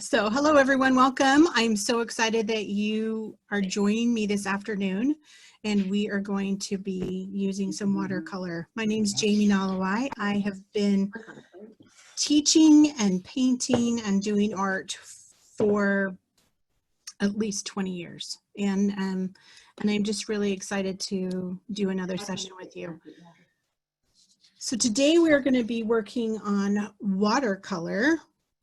So hello everyone, welcome. I'm so excited that you are joining me this afternoon and we are going to be using some watercolor. My name is Jamie Naluai. I have been teaching and painting and doing art for at least 20 years. And I'm just really excited to do another session with you. So today we are going to be working on watercolor.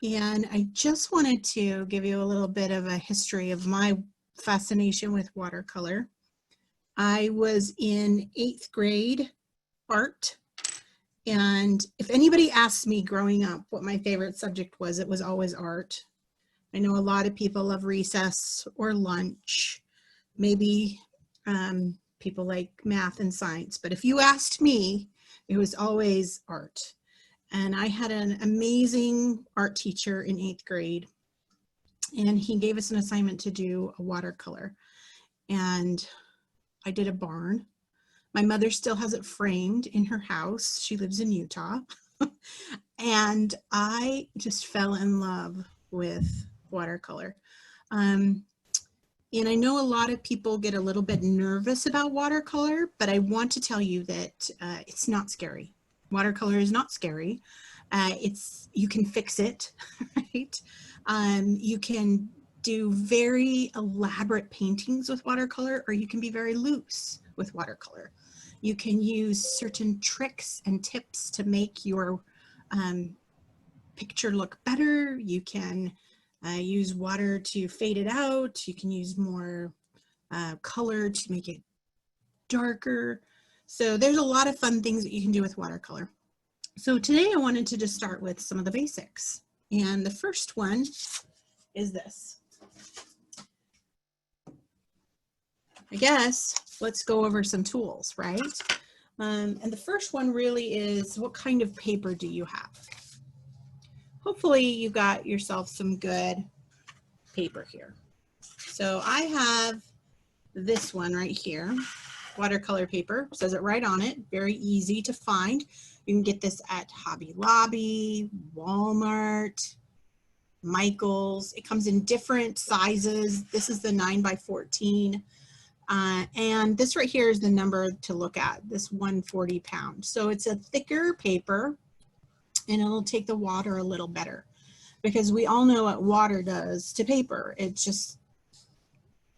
And I just wanted to give you a little bit of a history of my fascination with watercolor. I was in 8th grade art, and if anybody asked me growing up what my favorite subject was, it was always art. I know a lot of people love recess or lunch, maybe people like math and science, but if you asked me, it was always art. And I had an amazing art teacher in 8th grade, and he gave us an assignment to do a watercolor. And I did a barn. My mother still has it framed in her house. She lives in Utah. And I just fell in love with watercolor. And I know a lot of people get a little bit nervous about watercolor, but I want to tell you that it's not scary. Watercolor is not scary. You can fix it, right? You can do very elaborate paintings with watercolor, or you can be very loose with watercolor. You can use certain tricks and tips to make your picture look better. You can use water to fade it out. You can use more color to make it darker. So there's a lot of fun things that you can do with watercolor. So today I wanted to just start with some of the basics. And the first one is this. I guess let's go over some tools, right? And the first one really is, what kind of paper do you have? Hopefully you got yourself some good paper here. So I have this one right here. Watercolor paper, says it right on it, very easy to find. You can get this at Hobby Lobby, Walmart, Michael's. It comes in different sizes. This is the 9x14. And this right here is the number to look at, this 140 pound. So it's a thicker paper, and it'll take the water a little better, because we all know what water does to paper. It just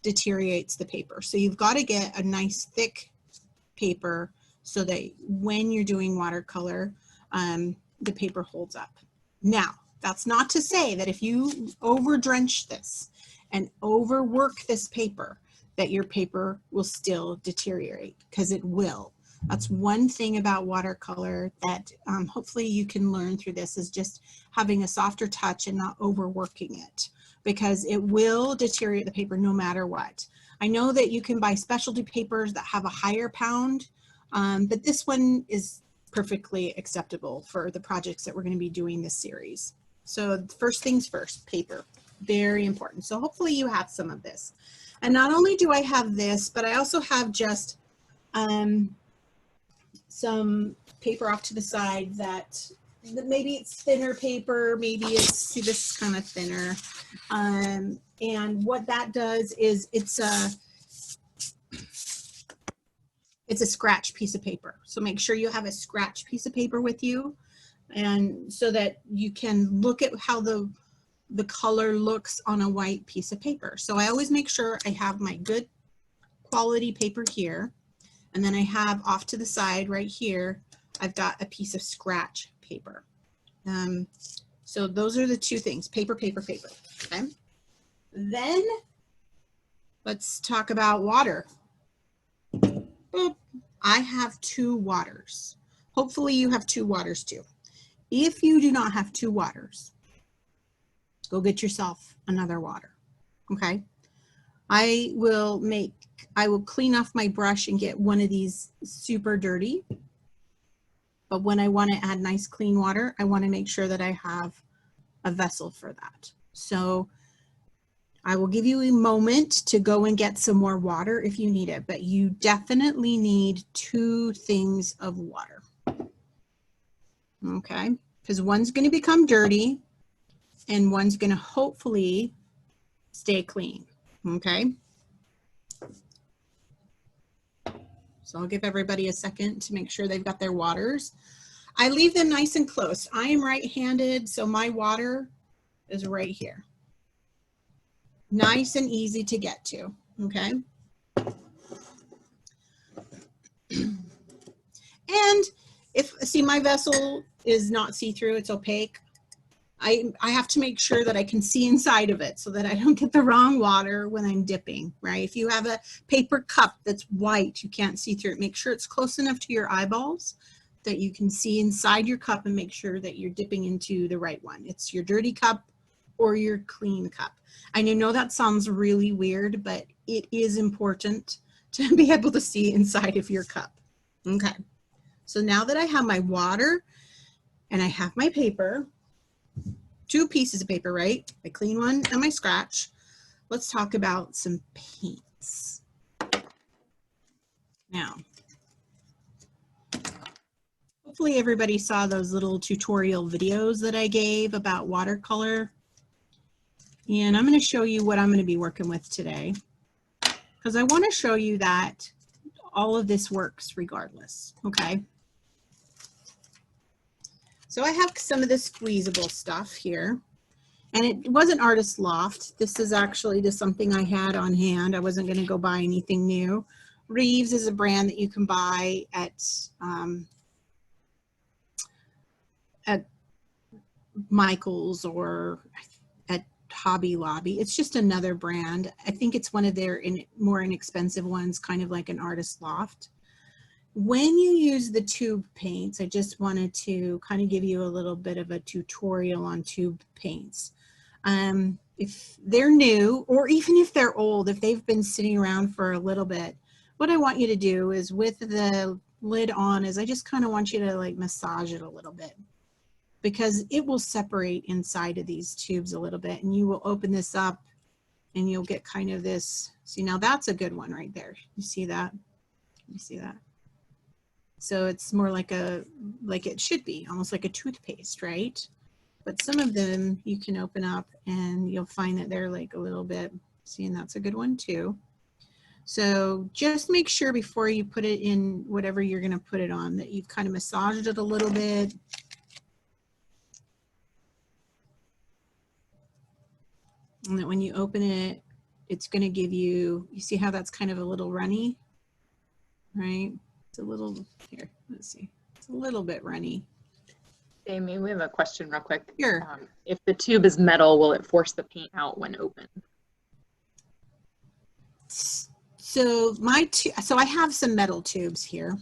deteriorates the paper. So you've got to get a nice thick paper so that when you're doing watercolor, the paper holds up. Now, that's not to say that if you over drench this and overwork this paper, that your paper will still deteriorate, because it will. That's one thing about watercolor that hopefully you can learn through this, is just having a softer touch and not overworking it, because it will deteriorate the paper no matter what. I know that you can buy specialty papers that have a higher pound, but this one is perfectly acceptable for the projects that we're going to be doing this series. So first things first, paper, very important. So hopefully you have some of this. And not only do I have this, but I also have just some paper off to the side that maybe it's thinner paper, maybe it's this kind of thinner. And what that does is it's a scratch piece of paper. So make sure you have a scratch piece of paper with you, and so that you can look at how the color looks on a white piece of paper. So I always make sure I have my good quality paper here, and then I have off to the side right here, I've got a piece of scratch paper. So those are the two things, paper, paper, paper, okay? Then let's talk about water. Boop. I have 2 waters. Hopefully you have 2 waters too. If you do not have 2 waters, go get yourself another water, okay? I will clean off my brush and get one of these super dirty. But when I want to add nice clean water, I want to make sure that I have a vessel for that. So I will give you a moment to go and get some more water if you need it, but you definitely need 2 things of water. Okay, because one's going to become dirty and one's going to hopefully stay clean. Okay. So I'll give everybody a second to make sure they've got their waters. I leave them nice and close. I am right-handed, so my water is right here. Nice and easy to get to, okay? And if, see, my vessel is not see-through, it's opaque. I have to make sure that I can see inside of it so that I don't get the wrong water when I'm dipping, right? If you have a paper cup that's white, you can't see through it, make sure it's close enough to your eyeballs that you can see inside your cup and make sure that you're dipping into the right one. It's your dirty cup or your clean cup. And you know that sounds really weird, but it is important to be able to see inside of your cup. Okay, so now that I have my water and I have my paper, 2 pieces of paper, right? My clean one and my scratch. Let's talk about some paints. Now, hopefully everybody saw those little tutorial videos that I gave about watercolor. And I'm going to show you what I'm going to be working with today, because I want to show you that all of this works regardless, okay? So I have some of the squeezable stuff here, and it wasn't Artist Loft. This is actually just something I had on hand. I wasn't going to go buy anything new. Reeves is a brand that you can buy at Michael's or at Hobby Lobby. It's just another brand. I think it's one of their more inexpensive ones, kind of like an Artist Loft. When you use the tube paints, I just wanted to kind of give you a little bit of a tutorial on tube paints. If they're new, or even if they're old, if they've been sitting around for a little bit, what I want you to do is, with the lid on, is I just kind of want you to like massage it a little bit, because it will separate inside of these tubes a little bit, and you will open this up and you'll get kind of this. See, now that's a good one right there. You see that? You see that? So it's more like it should be, almost like a toothpaste, right? But some of them you can open up and you'll find that they're like a little bit, see, and that's a good one too. So just make sure before you put it in whatever you're going to put it on that you've kind of massaged it a little bit. And that when you open it, it's going to give you, you see how that's kind of a little runny, right? It's a little, here, let's see, it's a little bit runny. Amy, we have a question real quick. Sure. If the tube is metal, will it force the paint out when open? So so I have some metal tubes here,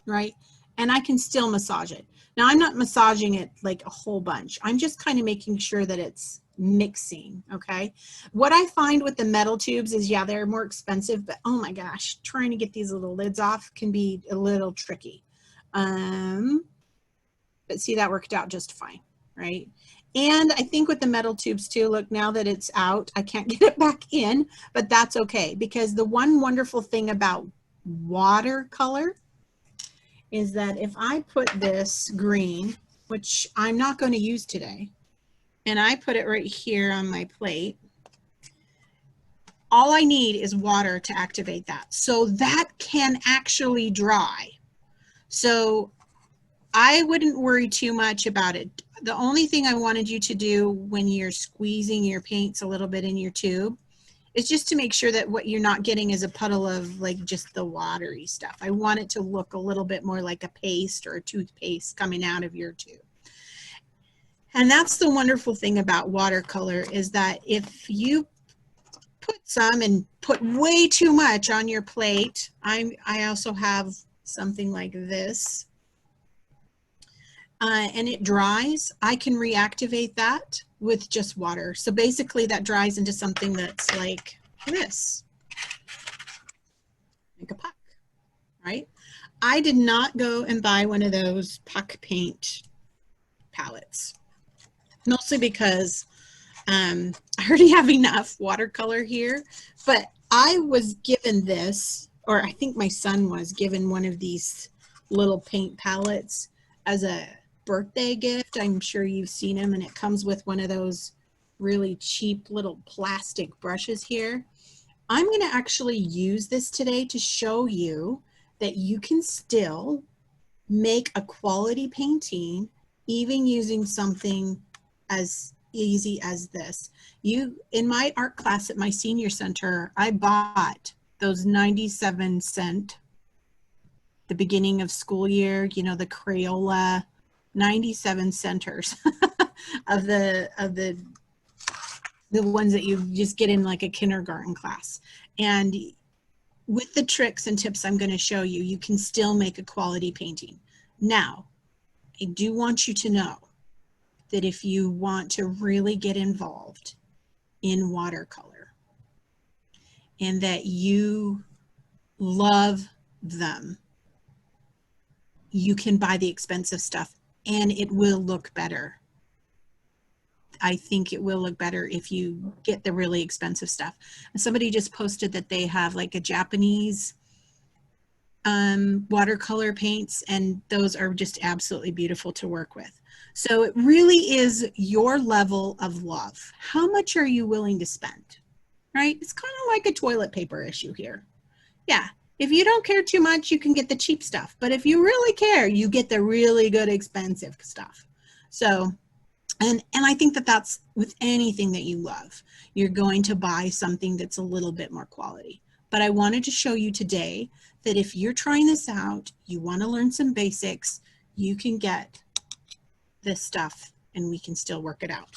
right? And I can still massage it. Now I'm not massaging it like a whole bunch. I'm just kind of making sure that it's mixing, okay? What I find with the metal tubes is, yeah, they're more expensive, but oh my gosh, trying to get these little lids off can be a little tricky. But see, that worked out just fine, right? And I think with the metal tubes too, look, now that it's out, I can't get it back in, but that's okay, because the one wonderful thing about watercolor is that if I put this green, which I'm not going to use today, and I put it right here on my plate, all I need is water to activate that. So that can actually dry. So I wouldn't worry too much about it. The only thing I wanted you to do when you're squeezing your paints a little bit in your tube is just to make sure that what you're not getting is a puddle of like just the watery stuff. I want it to look a little bit more like a paste or a toothpaste coming out of your tube. And that's the wonderful thing about watercolor, is that if you put some and put way too much on your plate, I also have something like this, and it dries, I can reactivate that with just water. So basically that dries into something that's like this, like a puck, right? I did not go and buy one of those puck paint palettes, mostly because I already have enough watercolor here, but I was given this, or I think my son was given one of these little paint palettes as a birthday gift. I'm sure you've seen them, and it comes with one of those really cheap little plastic brushes here. I'm going to actually use this today to show you that you can still make a quality painting even using something as easy as this. In my art class at my senior center, I bought those 97-cent, the beginning of school year, you know, the Crayola 97 centers of the ones that you just get in like a kindergarten class. And with the tricks and tips I'm going to show you, you can still make a quality painting. Now, I do want you to know that if you want to really get involved in watercolor and that you love them, you can buy the expensive stuff and it will look better. I think it will look better if you get the really expensive stuff. Somebody just posted that they have like a Japanese watercolor paints, and those are just absolutely beautiful to work with. So it really is your level of love. How much are you willing to spend, right? It's kind of like a toilet paper issue here. Yeah, if you don't care too much, you can get the cheap stuff. But if you really care, you get the really good expensive stuff. So, and I think that that's with anything that you love. You're going to buy something that's a little bit more quality. But I wanted to show you today that if you're trying this out, you want to learn some basics, you can get this stuff and we can still work it out.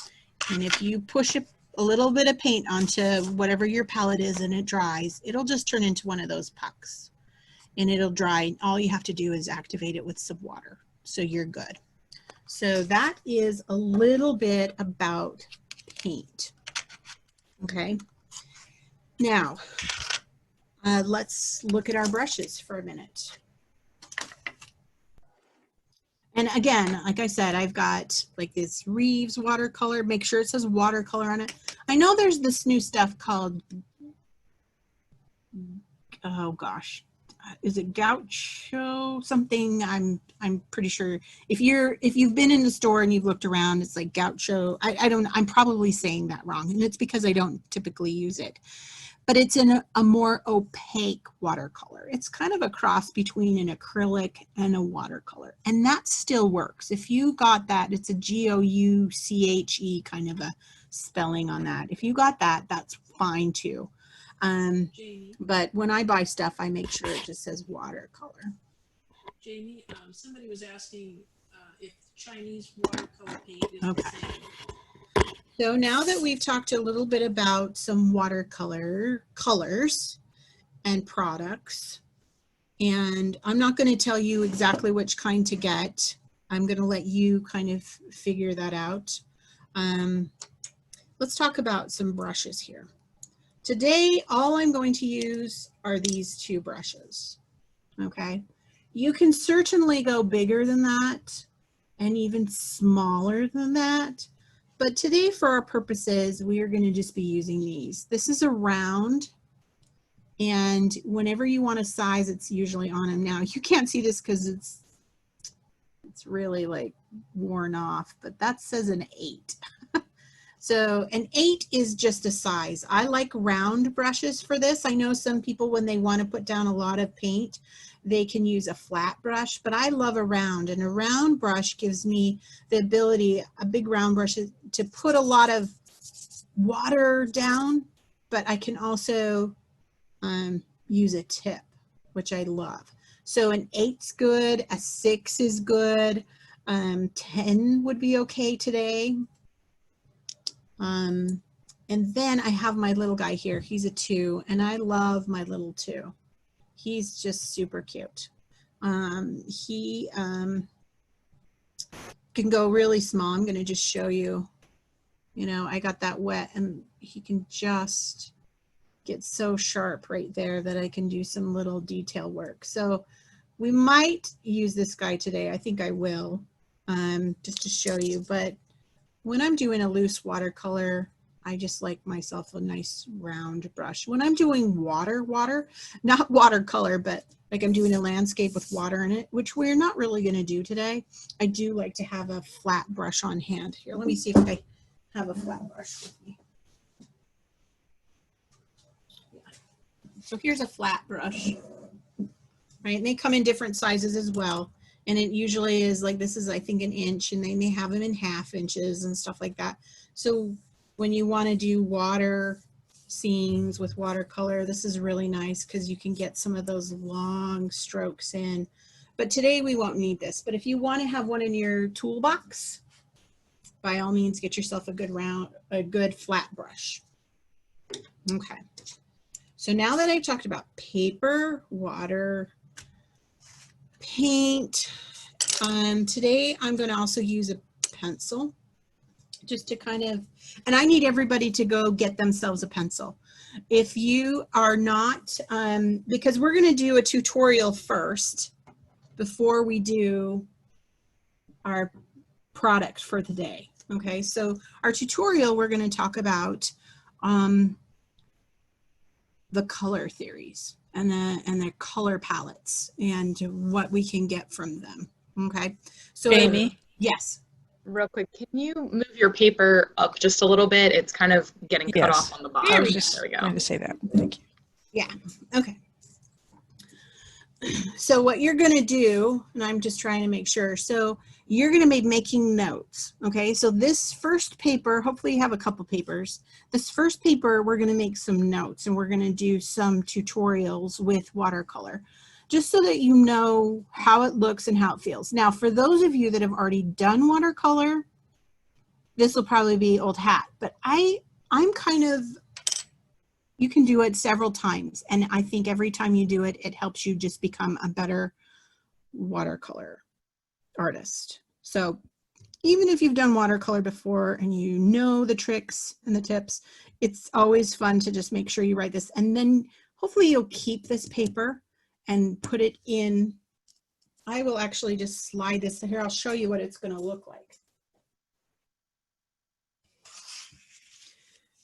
And if you push a little bit of paint onto whatever your palette is and it dries, it'll just turn into one of those pucks and it'll dry. All you have to do is activate it with some water. So you're good. So that is a little bit about paint. Okay. Now, let's look at our brushes for a minute. And again, like I said, I've got like this Reeves watercolor. Make sure it says watercolor on it. I know there's this new stuff called, oh gosh, is it Gaucho something? I'm pretty sure if you've been in the store and you've looked around, it's like Gaucho. I'm probably saying that wrong, and it's because I don't typically use it. But it's in a more opaque watercolor. It's kind of a cross between an acrylic and a watercolor. And that still works. If you got that, it's a Gouche kind of a spelling on that. If you got that, that's fine too. Jamie, But when I buy stuff, I make sure it just says watercolor. Jamie, somebody was asking if Chinese watercolor paint is the same. So now that we've talked a little bit about some watercolor colors and products, and I'm not going to tell you exactly which kind to get. I'm going to let you kind of figure that out. Let's talk about some brushes here. Today, all I'm going to use are these two brushes, okay? You can certainly go bigger than that and even smaller than that. But today, for our purposes, we are going to just be using these. This is a round, and whenever you want a size, it's usually on them. Now, you can't see this because it's really like worn off, but that says an 8. So an 8 is just a size. I like round brushes for this. I know some people, when they want to put down a lot of paint, they can use a flat brush, but I love a round, and a round brush gives me the ability, a big round brush, to put a lot of water down, but I can also use a tip, which I love. So an 8's good, a 6 is good, 10 would be okay today. And then I have my little guy here. He's a 2, and I love my little 2. He's just super cute. He can go really small. I'm going to just show you. You know, I got that wet, and he can just get so sharp right there that I can do some little detail work. So we might use this guy today. I think I will, just to show you. But when I'm doing a loose watercolor, I just like myself a nice round brush. When I'm doing water, not watercolor, but like I'm doing a landscape with water in it, which we're not really going to do today, I do like to have a flat brush on hand. Here, let me see if I have a flat brush with me. Yeah. So here's a flat brush, right? And they come in different sizes as well. And it usually is like, this is, I think, an inch, and they may have them in 1/2 inches and stuff like that. So when you want to do water scenes with watercolor, this is really nice because you can get some of those long strokes in. But today we won't need this. But if you want to have one in your toolbox, by all means, get yourself a good flat brush. Okay. So now that I've talked about paper, water, paint, today I'm going to also use a pencil just to kind of, and I need everybody to go get themselves a pencil. If you are not, because we're going to do a tutorial first before we do our product for the day. Okay, so our tutorial, we're going to talk about the color theories and the color palettes and what we can get from them. Okay, so Amy? Yes. Real quick, can you move your paper up just a little bit? It's kind of getting cut off on the bottom. I was just There we go. going to say that. Thank you. Yeah, okay. So what you're going to do, and I'm just trying to make sure, so you're going to be making notes, okay? So this first paper, hopefully you have a couple papers. This first paper, we're going to make some notes, and we're going to do some tutorials with watercolor, just so that you know how it looks and how it feels. Now, for those of you that have already done watercolor, this will probably be old hat, but I'm kind of, you can do it several times. And I think every time you do it, it helps you just become a better watercolor artist. So even if you've done watercolor before and you know the tricks and the tips, it's always fun to just make sure you write this. And then hopefully you'll keep this paper and put it in. I will actually just slide this here. I'll show you what it's going to look like.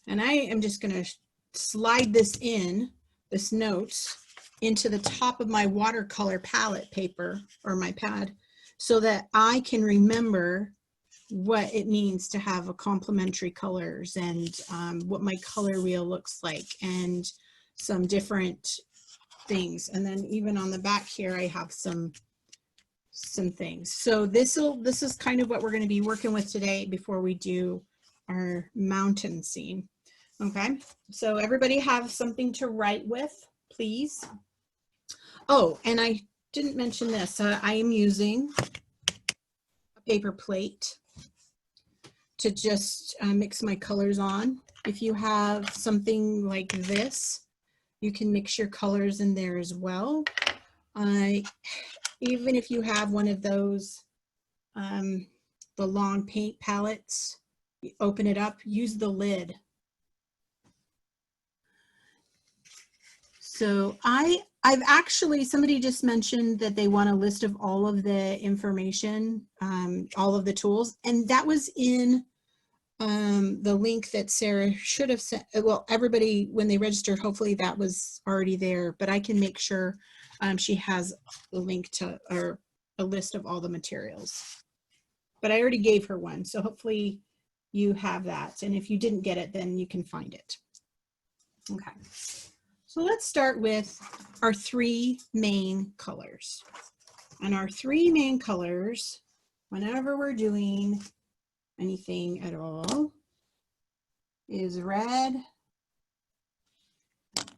And I am just going to slide this notes into the top of my watercolor palette paper or my pad so that I can remember what it means to have a complementary colors and what my color wheel looks like and some different things. And then even on the back here, I have some things. So this is kind of what we're going to be working with today before we do our mountain scene. Okay, so everybody have something to write with, please. Oh, and I didn't mention this. I am using a paper plate to just mix my colors on. If you have something like this, you can mix your colors in there as well. Even if you have one of those, the long paint palettes, you open it up, use the lid. So I've actually, somebody just mentioned that they want a list of all of the information, all of the tools, and that was in the link that Sarah should have sent. Well, everybody, when they registered, hopefully that was already there, but I can make sure she has a link to, or a list of all the materials. But I already gave her one, so hopefully you have that. And if you didn't get it, then you can find it. Okay. So let's start with our 3 main colors. And our 3 main colors, whenever we're doing anything at all, is red,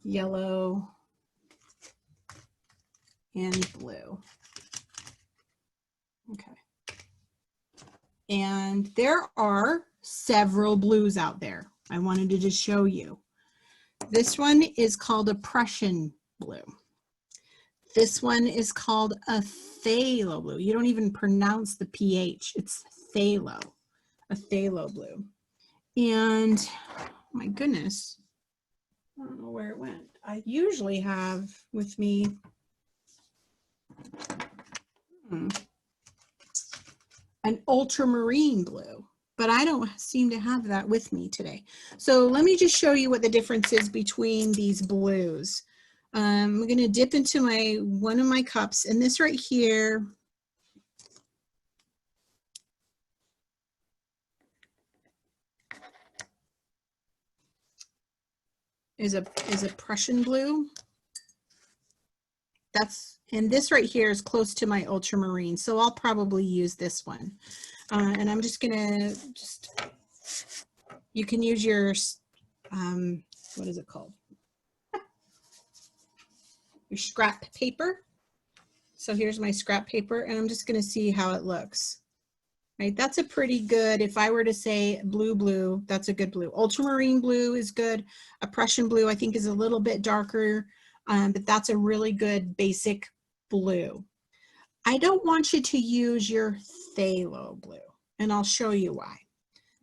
yellow, and blue. Okay. And there are several blues out there. I wanted to just show you. This one is called a Prussian blue. This one is called a phthalo blue. You don't even pronounce the PH. It's phthalo, a phthalo blue. And my goodness, I don't know where it went. I usually have with me an ultramarine blue. but I don't seem to have that with me today. So let me just show you what the difference is between these blues. I'm going to dip into one of my cups, and this right here is a Prussian blue. And this right here is close to my ultramarine, so I'll probably use this one. And I'm just gonna you can use your, what is it called? Your scrap paper. So here's my scrap paper, and I'm just gonna see how it looks. Right, that's a pretty good, if I were to say blue, that's a good blue. Ultramarine blue is good. A Prussian blue I think is a little bit darker, but that's a really good basic blue. I don't want you to use your phthalo blue, and I'll show you why.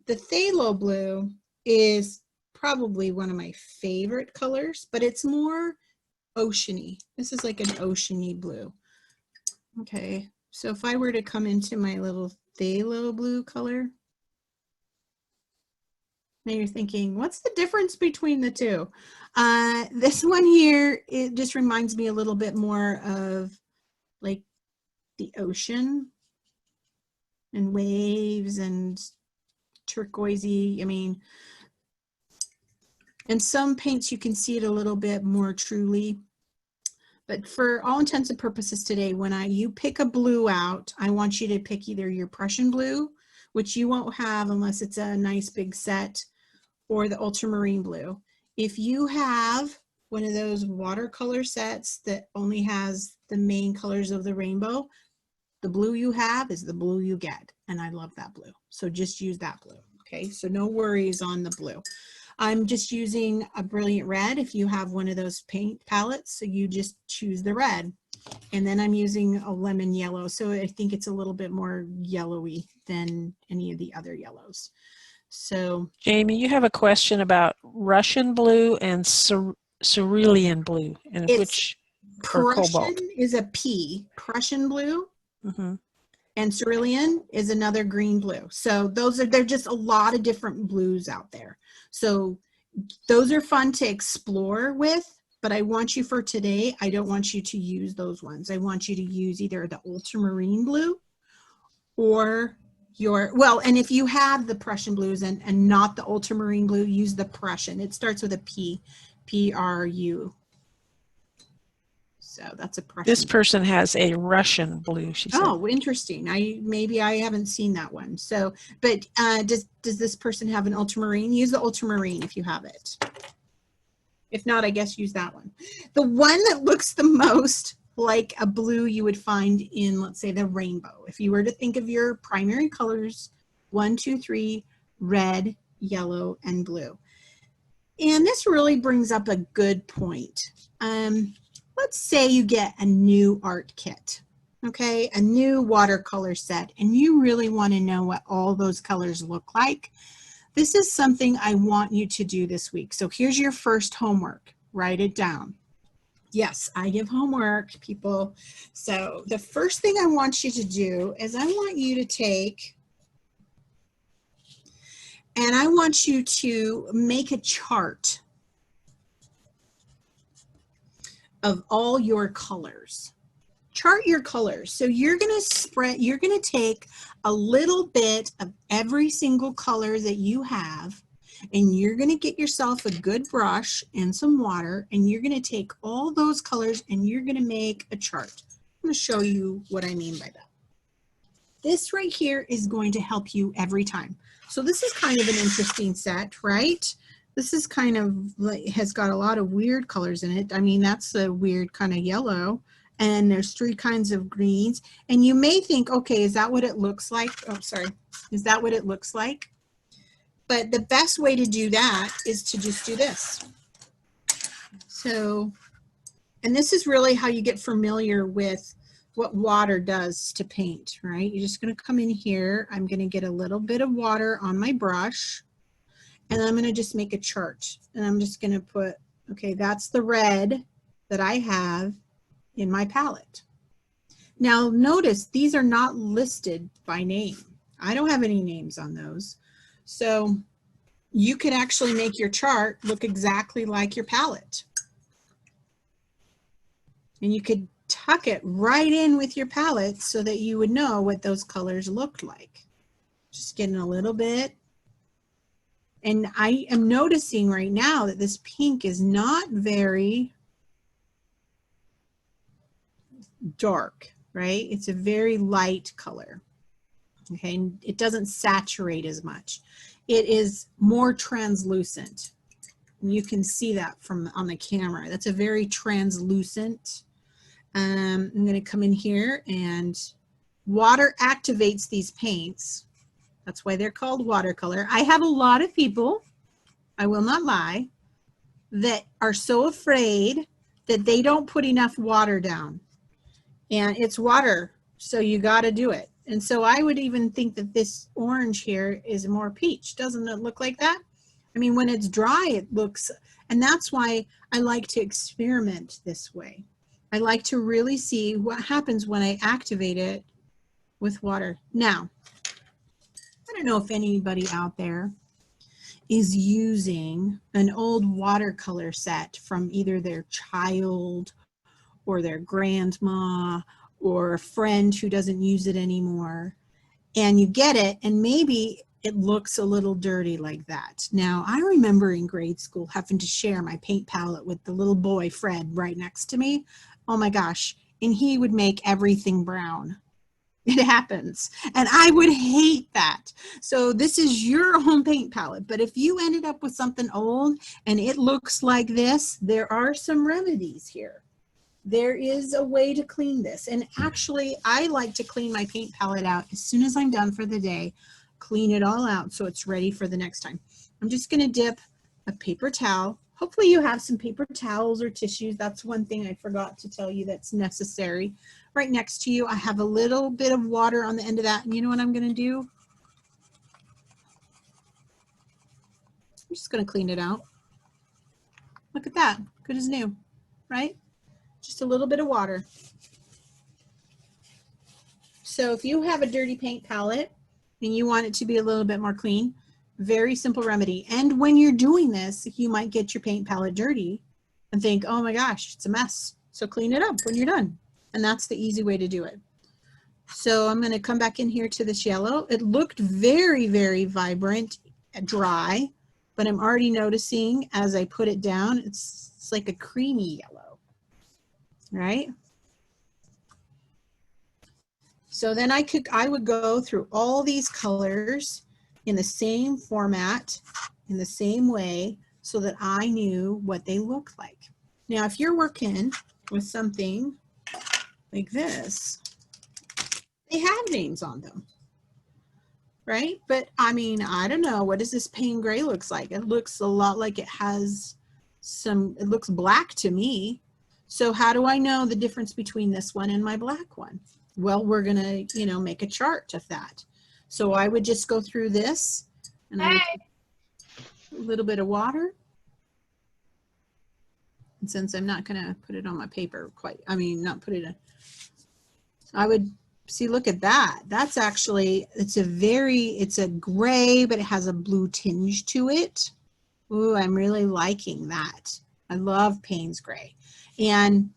The phthalo blue is probably one of my favorite colors, but it's more oceany. This is like an oceany blue. Okay, so if I were to come into my little phthalo blue color, now you're thinking, what's the difference between the two? This one here, it just reminds me a little bit more of like the ocean and waves and turquoisey. I mean, in some paints you can see it a little bit more truly. But for all intents and purposes today, when you pick a blue out, I want you to pick either your Prussian blue, which you won't have unless it's a nice big set, or the ultramarine blue. If you have one of those watercolor sets that only has the main colors of the rainbow, the blue you have is the blue you get. And I love that blue. So just use that blue. Okay, so no worries on the blue. I'm just using a brilliant red. If you have one of those paint palettes, so you just choose the red. And then I'm using a lemon yellow. So I think it's a little bit more yellowy than any of the other yellows. So Jamie, you have a question about Russian blue and cerulean blue, and which are cobalt. Prussian is a P, Prussian blue. Mm-hmm. And cerulean is another green blue. So they're just a lot of different blues out there. So those are fun to explore with, but I want you for today, I don't want you to use those ones. I want you to use either the ultramarine blue or and if you have the Prussian blues and not the ultramarine blue, use the Prussian. It starts with a P, P-R-U. So that's a Prussian. This person has a Russian blue, she said. Oh, interesting. Maybe I haven't seen that one. So, but does this person have an ultramarine? Use the ultramarine if you have it. If not, I guess use that one. The one that looks the most like a blue you would find in, let's say, the rainbow. If you were to think of your primary colors, 1, 2, 3, red, yellow, and blue. And this really brings up a good point. Let's say you get a new art kit, okay, a new watercolor set, and you really want to know what all those colors look like. This is something I want you to do this week. So here's your first homework. Write it down. Yes, I give homework, people. So the first thing I want you to do is I want you to take and I want you to make a chart of all your colors. Chart your colors. So you're going to take a little bit of every single color that you have, and you're going to get yourself a good brush and some water, and you're going to take all those colors and you're going to make a chart. I'm going to show you what I mean by that. This right here is going to help you every time. So this is kind of an interesting set, right? This is kind of like, has got a lot of weird colors in it. I mean, that's a weird kind of yellow, and there's 3 kinds of greens. And you may think, okay, is that what it looks like? Oh, sorry. Is that what it looks like? But the best way to do that is to just do this. So, and this is really how you get familiar with what water does to paint, right? You're just going to come in here. I'm going to get a little bit of water on my brush. And I'm going to just make a chart, and I'm just going to put, okay, that's the red that I have in my palette. Now notice these are not listed by name. I don't have any names on those. So you could actually make your chart look exactly like your palette. And you could tuck it right in with your palette so that you would know what those colors looked like. Just getting a little bit. And I am noticing right now that this pink is not very dark, right? It's a very light color. Okay, and it doesn't saturate as much. It is more translucent. And you can see that from on the camera. That's a very translucent. I'm going to come in here, and water activates these paints. That's why they're called watercolor. I have a lot of people, I will not lie, that are so afraid that they don't put enough water down. And it's water, so you got to do it. And so I would even think that this orange here is more peach. Doesn't it look like that? I mean, when it's dry, it looks, and that's why I like to experiment this way. I like to really see what happens when I activate it with water. Now, I don't know if anybody out there is using an old watercolor set from either their child or their grandma or a friend who doesn't use it anymore, and you get it and maybe it looks a little dirty like that. Now, I remember in grade school having to share my paint palette with the little boy Fred right next to me. Oh my gosh, and he would make everything brown. It happens, and I would hate that. So this is your home paint palette, but if you ended up with something old and it looks like this, there are some remedies here. There is a way to clean this. And actually, I like to clean my paint palette out as soon as I'm done for the day, clean it all out so it's ready for the next time. I'm just going to dip a paper towel. Hopefully you have some paper towels or tissues. That's one thing I forgot to tell you that's necessary. Right next to you, I have a little bit of water on the end of that. And you know what I'm going to do? I'm just going to clean it out. Look at that. Good as new, right? Just a little bit of water. So if you have a dirty paint palette and you want it to be a little bit more clean, very simple remedy. And when you're doing this, you might get your paint palette dirty and think, oh my gosh, it's a mess. So clean it up when you're done. And that's the easy way to do it. So I'm going to come back in here to this yellow. It looked very, very vibrant, dry, but I'm already noticing as I put it down, it's like a creamy yellow, right? So then I would go through all these colors in the same format, in the same way, so that I knew what they looked like. Now, if you're working with something like this, they have names on them, right? But I mean, I don't know, what does this pain gray looks like? It looks a lot like it has some, it looks black to me. So how do I know the difference between this one and my black one? Well, we're gonna, you know, make a chart of that. So I would just go through this and I would take a little bit of water. And since I'm not gonna put it on my paper quite, I mean, not put it in, I would see, look at that. That's actually, it's a gray, but it has a blue tinge to it. Ooh, I'm really liking that. I love Payne's gray. And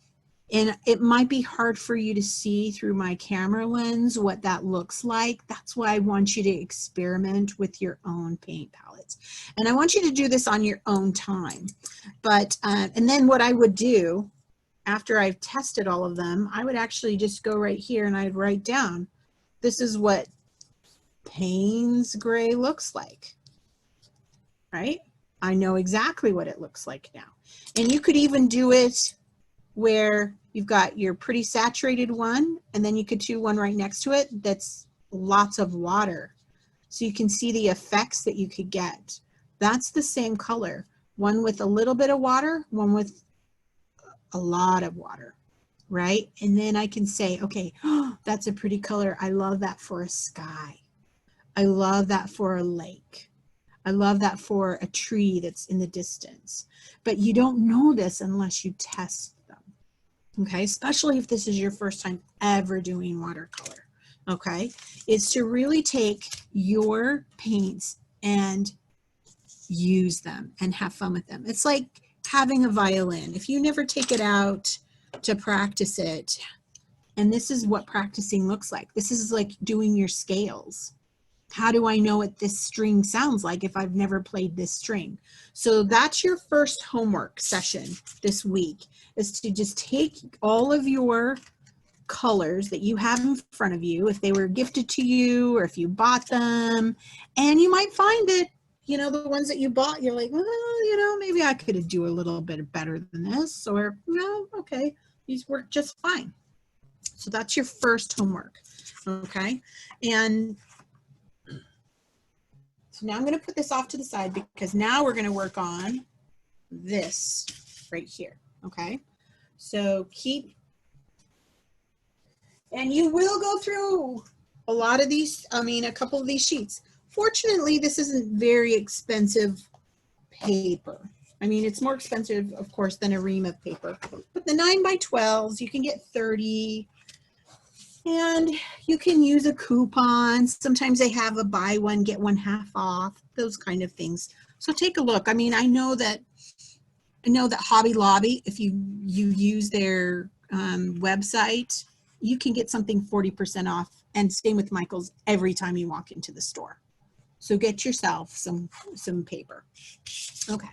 it might be hard for you to see through my camera lens what that looks like. That's why I want you to experiment with your own paint palettes. And I want you to do this on your own time. But, and then what I would do after I've tested all of them, I would actually just go right here and I'd write down, this is what Payne's gray looks like, right? I know exactly what it looks like now. And you could even do it where you've got your pretty saturated one, and then you could do one right next to it that's lots of water. So you can see the effects that you could get. That's the same color. One with a little bit of water, one with a lot of water, right? And then I can say, okay, oh, that's a pretty color. I love that for a sky. I love that for a lake. I love that for a tree that's in the distance. But you don't know this unless you test them, okay? Especially if this is your first time ever doing watercolor, okay, is to really take your paints and use them and have fun with them. It's like having a violin. If you never take it out to practice it, and this is what practicing looks like. This is like doing your scales. How do I know what this string sounds like if I've never played this string? So that's your first homework session this week, is to just take all of your colors that you have in front of you, if they were gifted to you or if you bought them, and you might find that, you know, the ones that you bought, you're like, well, you know, maybe I could do a little bit better than this, or no, okay, these work just fine. So that's your first homework, okay? And so now I'm going to put this off to the side because now we're going to work on this right here, okay? So keep, and you will go through a lot of these, I mean, a couple of these sheets. Fortunately, this isn't very expensive paper. I mean, it's more expensive, of course, than a ream of paper. But the 9x12s, you can get 30. And you can use a coupon. Sometimes they have a buy one, get one half off, those kind of things. So take a look. I mean, I know that Hobby Lobby, if you use their website, you can get something 40% off, and same with Michael's every time you walk into the store. So get yourself some paper. Okay.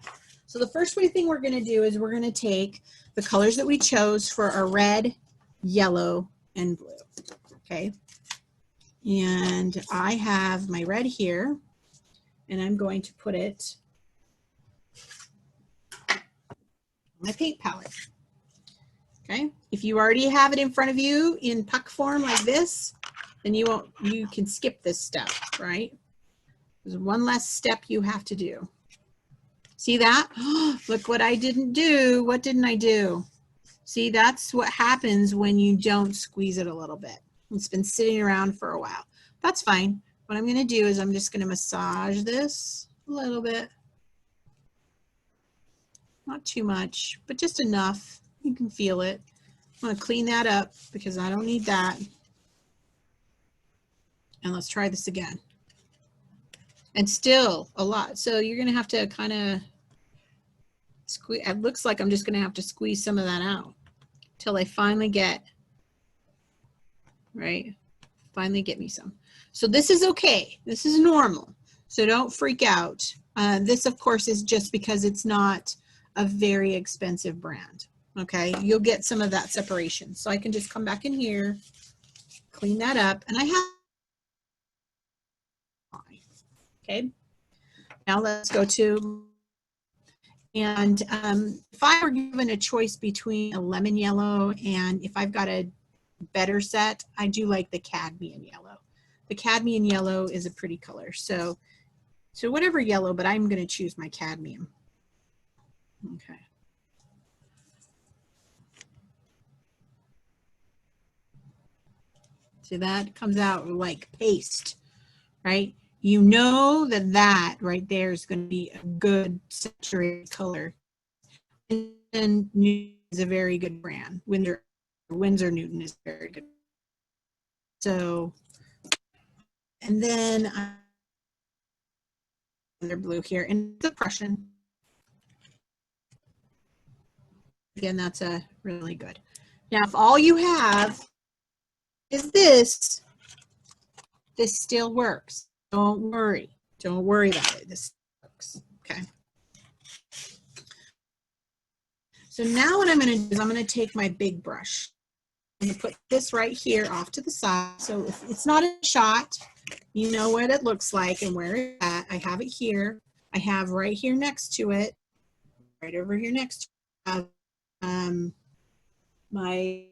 So the first thing we're going to do is we're going to take the colors that we chose for our red, yellow, and blue. Okay. And I have my red here, and I'm going to put it on my paint palette. Okay. If you already have it in front of you in puck form like this, then you can skip this step, right? There's one less step you have to do. See that? Look what I didn't do. What didn't I do? See, that's what happens when you don't squeeze it a little bit. It's been sitting around for a while. That's fine. What I'm going to do is I'm just going to massage this a little bit. Not too much, but just enough. You can feel it. I'm going to clean that up because I don't need that. And let's try this again. And still a lot. So you're going to have to kind of squeeze. It looks like I'm just going to have to squeeze some of that out till I finally get, right? Finally get me some. So this is okay. This is normal. So don't freak out. This, of course, is just because it's not a very expensive brand. Okay, you'll get some of that separation. So I can just come back in here, clean that up, and I have. Okay, now let's go to, and if I were given a choice between a lemon yellow and if I've got a better set, I do like the cadmium yellow. The cadmium yellow is a pretty color. So whatever yellow, but I'm going to choose my cadmium. Okay. See, that comes out like paste, right? You know that right there is going to be a good saturated color. And Newton is a very good brand. Winsor Newton is very good. So, and then another blue here, and the Prussian. Again, that's a really good. Now, if all you have is this still works. Don't worry. Don't worry about it. This works. Okay. So now what I'm going to do is I'm going to take my big brush. I'm going to put this right here off to the side. So if it's not a shot, you know what it looks like and where it's at. I have it here. I have right here next to it, right over here next to it, my,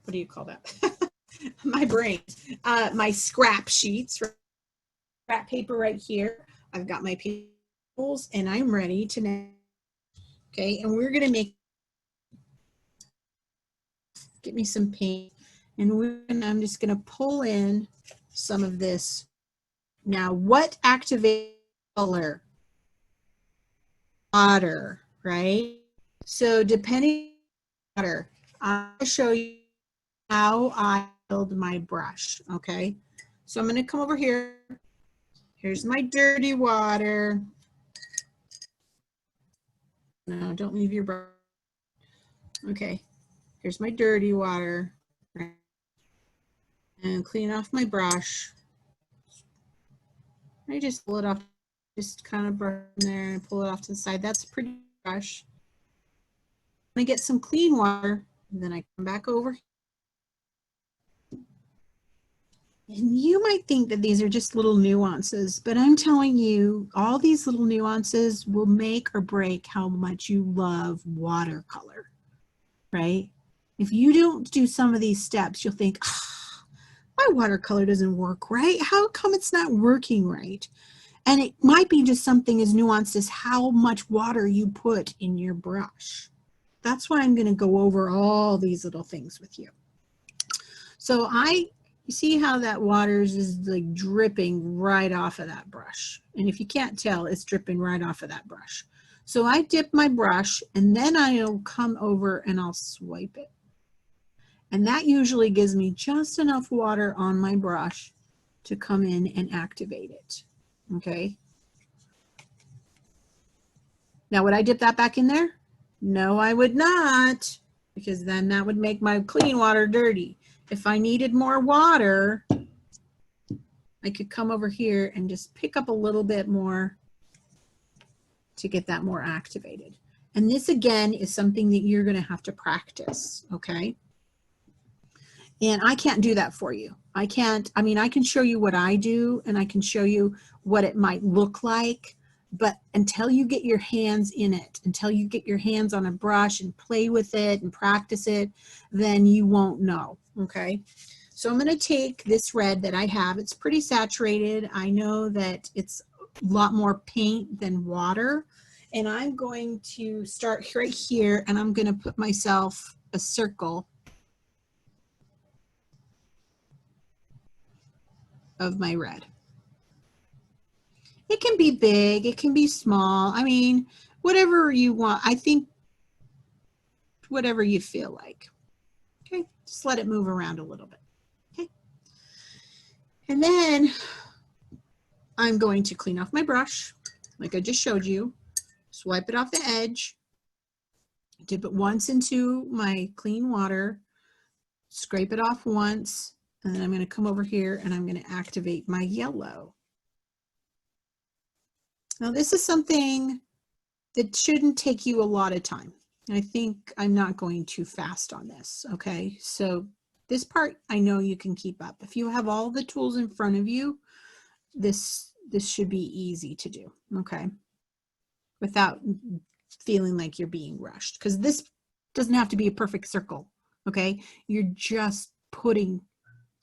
what do you call that? My brain, my scrap sheets, scrap paper right here. I've got my tools and I'm ready to now. Okay, and we're going to get me some paint, and I'm just going to pull in some of this. Now, what activates color? Water, right? So depending on water, I'll show you how I build my brush, okay? So I'm gonna come over here. Here's my dirty water. No, don't leave your brush. Okay, here's my dirty water. And clean off my brush. I just pull it off, just kind of brush in there and pull it off to the side. That's a pretty brush. I'm gonna get some clean water, and then I come back over. And you might think that these are just little nuances, but I'm telling you, all these little nuances will make or break how much you love watercolor, right? If you don't do some of these steps, you'll think, oh, my watercolor doesn't work right. How come it's not working right? And it might be just something as nuanced as how much water you put in your brush. That's why I'm going to go over all these little things with you. So you see how that water is like dripping right off of that brush. And if you can't tell, it's dripping right off of that brush. So I dip my brush and then I'll come over and I'll swipe it. And that usually gives me just enough water on my brush to come in and activate it. Okay. Now, would I dip that back in there? No, I would not, because then that would make my clean water dirty. If I needed more water, I could come over here and just pick up a little bit more to get that more activated. And this again is something that you're going to have to practice, okay? And I can't do that for you. I can show you what I do and I can show you what it might look like, but until you get your hands in it, until you get your hands on a brush and play with it and practice it, then you won't know, okay? So I'm gonna take this red that I have. It's pretty saturated. I know that it's a lot more paint than water. And I'm going to start right here and I'm gonna put myself a circle of my red. It can be big, it can be small. I mean, whatever you want. I think whatever you feel like. Okay, just let it move around a little bit. Okay. And then I'm going to clean off my brush, like I just showed you. Swipe it off the edge. Dip it once into my clean water. Scrape it off once. And then I'm going to come over here and I'm going to activate my yellow. Now this is something that shouldn't take you a lot of time. I think I'm not going too fast on this, okay? So this part I know you can keep up. If you have all the tools in front of you, this should be easy to do, okay? Without feeling like you're being rushed, because this doesn't have to be a perfect circle, okay? You're just putting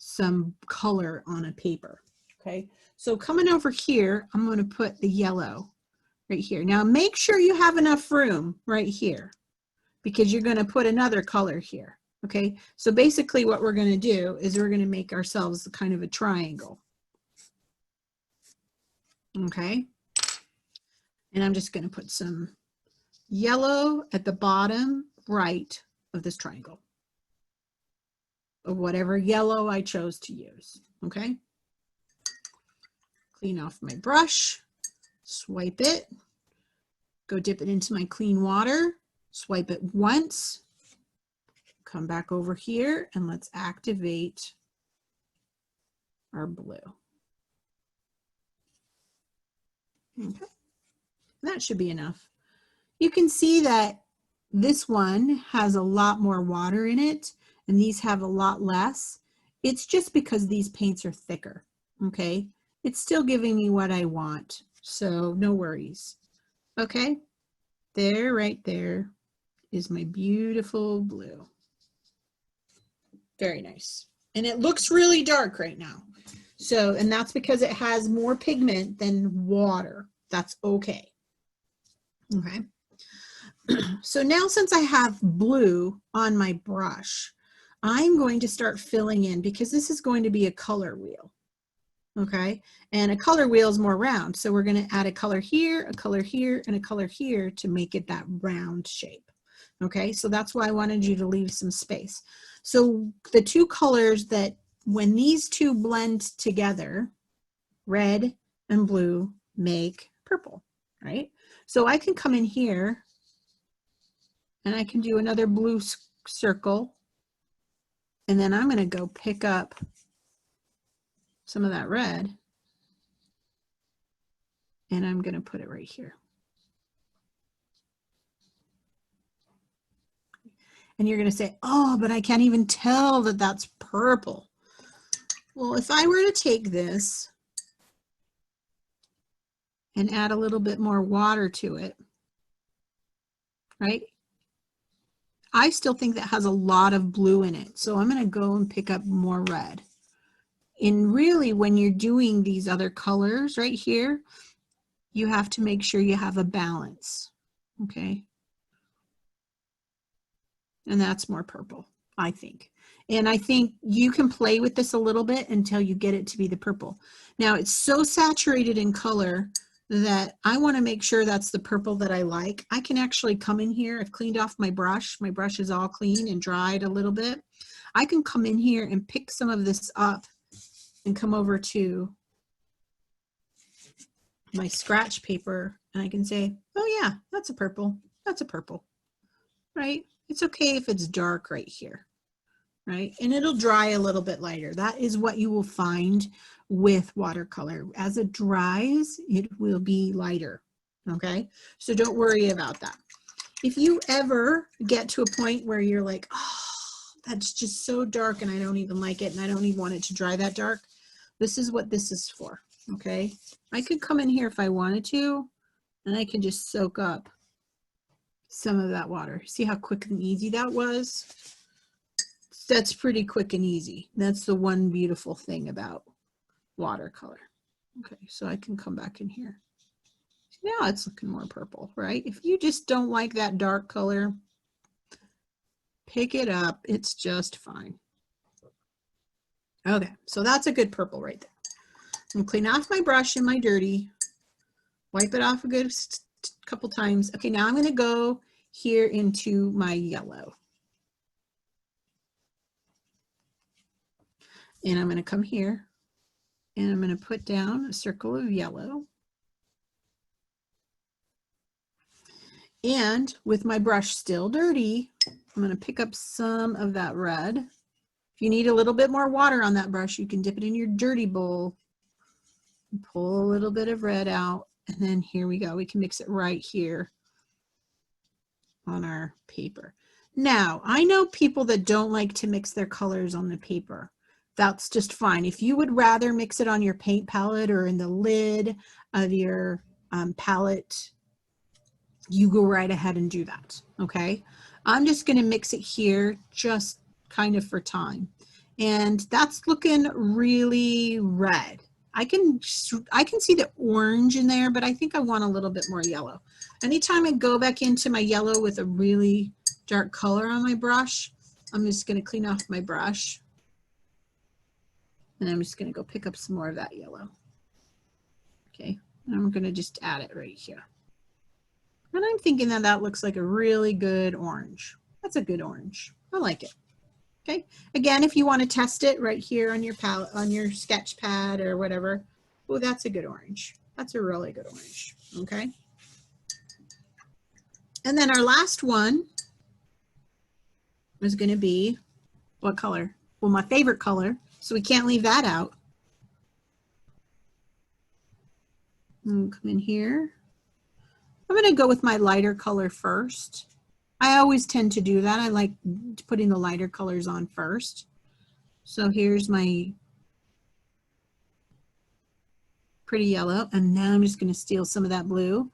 some color on a paper, okay? So coming over here, I'm going to put the yellow right here. Now make sure you have enough room right here because you're going to put another color here, okay? So basically what we're going to do is we're going to make ourselves kind of a triangle, okay? And I'm just going to put some yellow at the bottom right of this triangle, or whatever yellow I chose to use, okay? Clean off my brush, swipe it, go dip it into my clean water, swipe it once, come back over here, and let's activate our blue. Okay, that should be enough. You can see that this one has a lot more water in it, and these have a lot less. It's just because these paints are thicker, okay? It's still giving me what I want, so no worries. Okay, there, right there is my beautiful blue. Very nice. And it looks really dark right now. So, and that's because it has more pigment than water. That's okay. Okay. So now since I have blue on my brush, I'm going to start filling in because this is going to be a color wheel. Okay, and a color wheel is more round. So we're going to add a color here, and a color here to make it that round shape. Okay, so that's why I wanted you to leave some space. So the two colors that when these two blend together, red and blue make purple, right? So I can come in here and I can do another blue circle. And then I'm going to go pick up some of that red and I'm going to put it right here. And you're going to say, oh, but I can't even tell that that's purple. Well, if I were to take this and add a little bit more water to it, right? I still think that has a lot of blue in it. So I'm going to go and pick up more red. And really, when you're doing these other colors right here, you have to make sure you have a balance, okay? And that's more purple, I think. And I think you can play with this a little bit until you get it to be the purple. Now, it's so saturated in color that I want to make sure that's the purple that I like. I can actually come in here. I've cleaned off my brush. My brush is all clean and dried a little bit. I can come in here and pick some of this up and come over to my scratch paper and I can say, oh yeah, that's a purple. That's a purple, right? It's okay if it's dark right here, right? And it'll dry a little bit lighter. That is what you will find with watercolor. As it dries, it will be lighter, okay? So don't worry about that. If you ever get to a point where you're like, oh, that's just so dark and I don't even like it and I don't even want it to dry that dark, this is what this is for, okay? I could come in here if I wanted to and I can just soak up some of that water. See how quick and easy that was? That's pretty quick and easy. That's the one beautiful thing about watercolor. Okay, so I can come back in here. Now it's looking more purple, right? If you just don't like that dark color, pick it up. It's just fine. Okay, so that's a good purple right there. I'm gonna clean off my brush and my dirty, wipe it off a good couple times. Okay, now I'm gonna go here into my yellow. And I'm gonna come here and I'm gonna put down a circle of yellow. And with my brush still dirty, I'm gonna pick up some of that red. If you need a little bit more water on that brush, you can dip it in your dirty bowl and pull a little bit of red out. And then here we go. We can mix it right here on our paper. Now, I know people that don't like to mix their colors on the paper. That's just fine. If you would rather mix it on your paint palette or in the lid of your palette, you go right ahead and do that, okay? I'm just gonna mix it here just kind of for time. And that's looking really red. I can see the orange in there, but I think I want a little bit more yellow. Anytime I go back into my yellow with a really dark color on my brush, I'm just gonna clean off my brush. And I'm just gonna go pick up some more of that yellow. Okay, and I'm gonna just add it right here. And I'm thinking that that looks like a really good orange. That's a good orange. I like it. Okay. Again, if you want to test it right here on your palette, on your sketch pad or whatever, oh, that's a good orange. That's a really good orange. Okay. And then our last one is going to be what color? Well, my favorite color. So we can't leave that out. Come in here. I'm going to go with my lighter color first. I always tend to do that. I like putting the lighter colors on first. So here's my pretty yellow. And now I'm just going to steal some of that blue.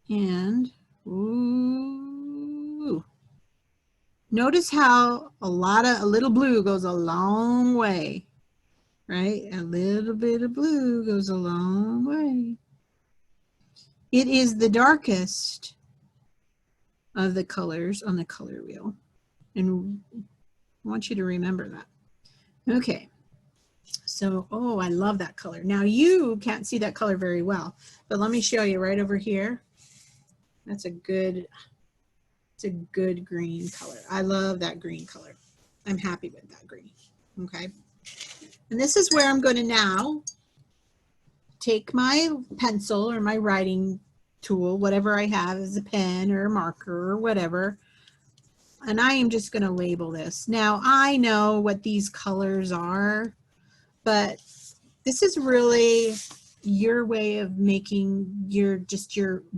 And ooh. Notice how a little blue goes a long way, right? A little bit of blue goes a long way. It is the darkest of the colors on the color wheel. And I want you to remember that. Okay. So, oh, I love that color. Now you can't see that color very well, but let me show you right over here. That's a good, it's a good green color. I love that green color. I'm happy with that green. Okay. And this is where I'm going to now take my pencil or my writing tool, whatever I have as a pen or a marker or whatever, and I am just going to label this. Now, I know what these colors are, but this is really your way of making your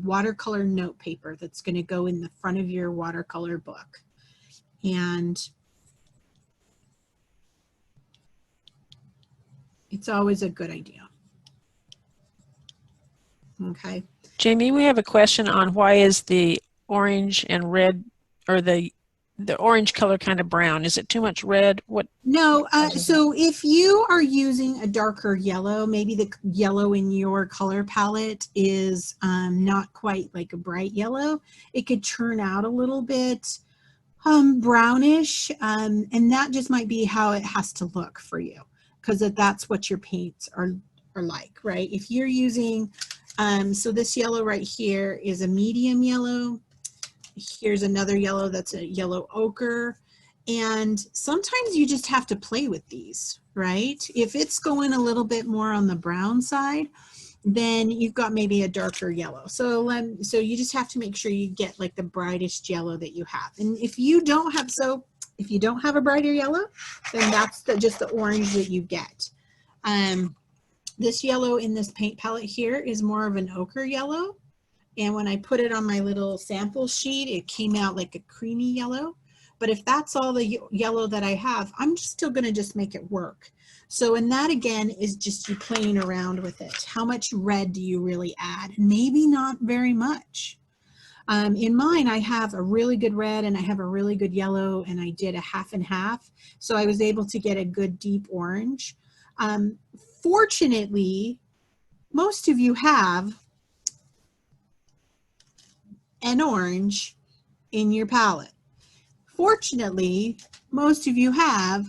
watercolor note paper that's going to go in the front of your watercolor book. And it's always a good idea. Okay. Jamie, we have a question on why is the orange and red, or the orange color kind of brown? Is it too much red? No, so if you are using a darker yellow, maybe the yellow in your color palette is not quite like a bright yellow, it could turn out a little bit brownish, and that just might be how it has to look for you, because that's what your paints are like, right? If you're using, so this yellow right here is a medium yellow. Here's another yellow that's a yellow ochre. And sometimes you just have to play with these, right? If it's going a little bit more on the brown side, then you've got maybe a darker yellow. So you just have to make sure you get like the brightest yellow that you have. And if you don't have a brighter yellow, then that's just the orange that you get. This yellow in this paint palette here is more of an ochre yellow. And when I put it on my little sample sheet, it came out like a creamy yellow. But if that's all the yellow that I have, I'm still going to just make it work. So, and that again is just you playing around with it. How much red do you really add? Maybe not very much. In mine, I have a really good red and I have a really good yellow, and I did a half and half. So I was able to get a good deep orange. Fortunately, most of you have an orange in your palette. Fortunately, most of you have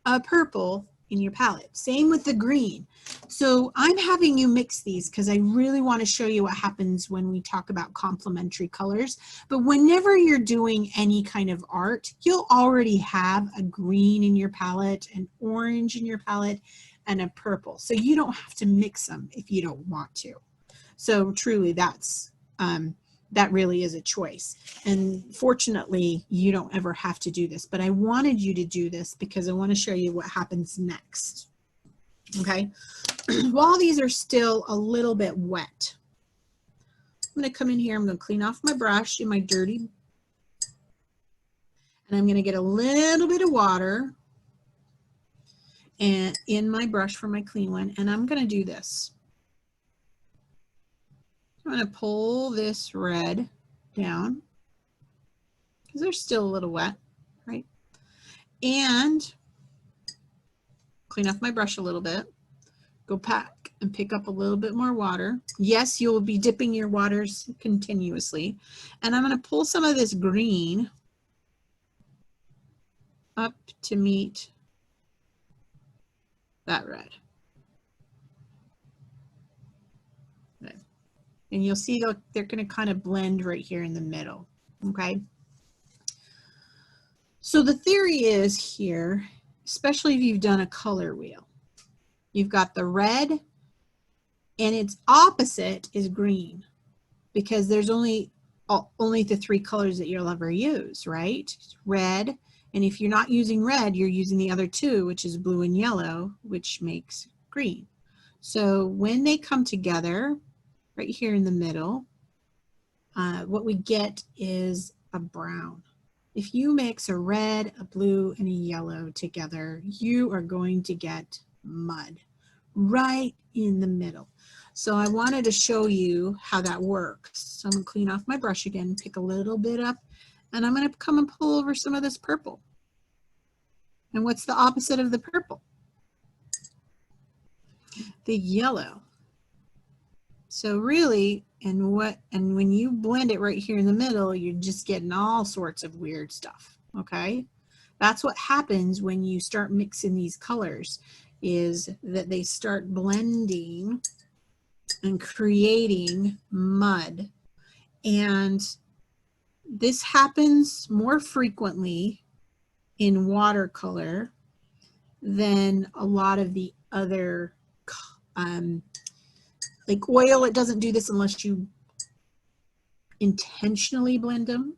a purple in your palette. Same with the green. So I'm having you mix these because I really want to show you what happens when we talk about complementary colors. But whenever you're doing any kind of art, you'll already have a green in your palette, an orange in your palette, and a purple. So you don't have to mix them if you don't want to. So truly that really is a choice. And fortunately, you don't ever have to do this, but I wanted you to do this because I want to show you what happens next. Okay. While these are still a little bit wet, I'm going to come in here, I'm going to clean off my brush in my dirty, and I'm going to get a little bit of water and in my brush for my clean one, and I'm going to do this. I'm going to pull this red down because they're still a little wet, right? And clean off my brush a little bit. Go back and pick up a little bit more water. Yes, you'll be dipping your waters continuously. And I'm going to pull some of this green up to meet that red. And you'll see they're going to kind of blend right here in the middle, okay? So the theory is here, especially if you've done a color wheel, you've got the red and its opposite is green, because there's only the three colors that you'll ever use, right? Red, and if you're not using red, you're using the other two, which is blue and yellow, which makes green. So when they come together, right here in the middle, what we get is a brown. If you mix a red, a blue, and a yellow together, you are going to get mud right in the middle. So I wanted to show you how that works. So I'm going to clean off my brush again, pick a little bit up, and I'm going to come and pull over some of this purple. And what's the opposite of the purple? The yellow. So really, and when you blend it right here in the middle, you're just getting all sorts of weird stuff, okay? That's what happens when you start mixing these colors, is that they start blending and creating mud. And this happens more frequently in watercolor than a lot of the other, like oil, it doesn't do this unless you intentionally blend them.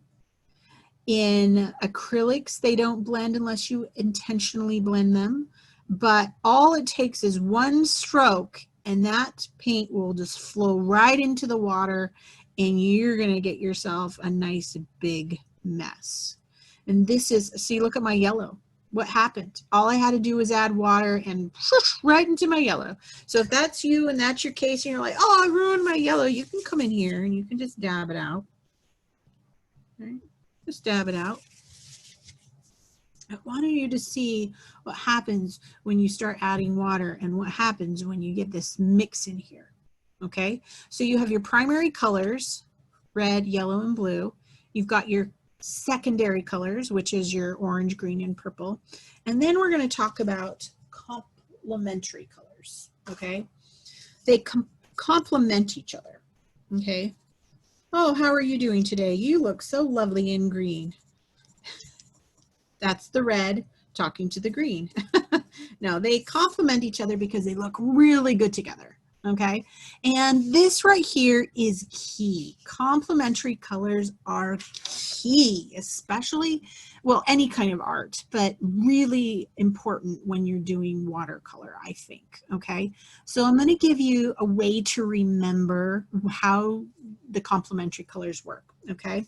In acrylics, they don't blend unless you intentionally blend them. But all it takes is one stroke and that paint will just flow right into the water and you're going to get yourself a nice big mess. And this is, see, look at my yellow. What happened? All I had to do was add water and right into my yellow. So if that's you and that's your case and you're like, oh, I ruined my yellow, you can come in here and you can just dab it out. Right? Just dab it out. I wanted you to see what happens when you start adding water and what happens when you get this mix in here. Okay, so you have your primary colors, red, yellow, and blue. You've got your secondary colors, which is your orange, green, and purple. And then we're going to talk about complementary colors. Okay, they complement each other. Okay. Oh, how are you doing today? You look so lovely in green. That's the red talking to the green. No, they complement each other because they look really good together. Okay, and this right here is key. Complementary colors are key, especially, well, any kind of art, but really important when you're doing watercolor, I think. Okay, so I'm going to give you a way to remember how the complementary colors work. Okay,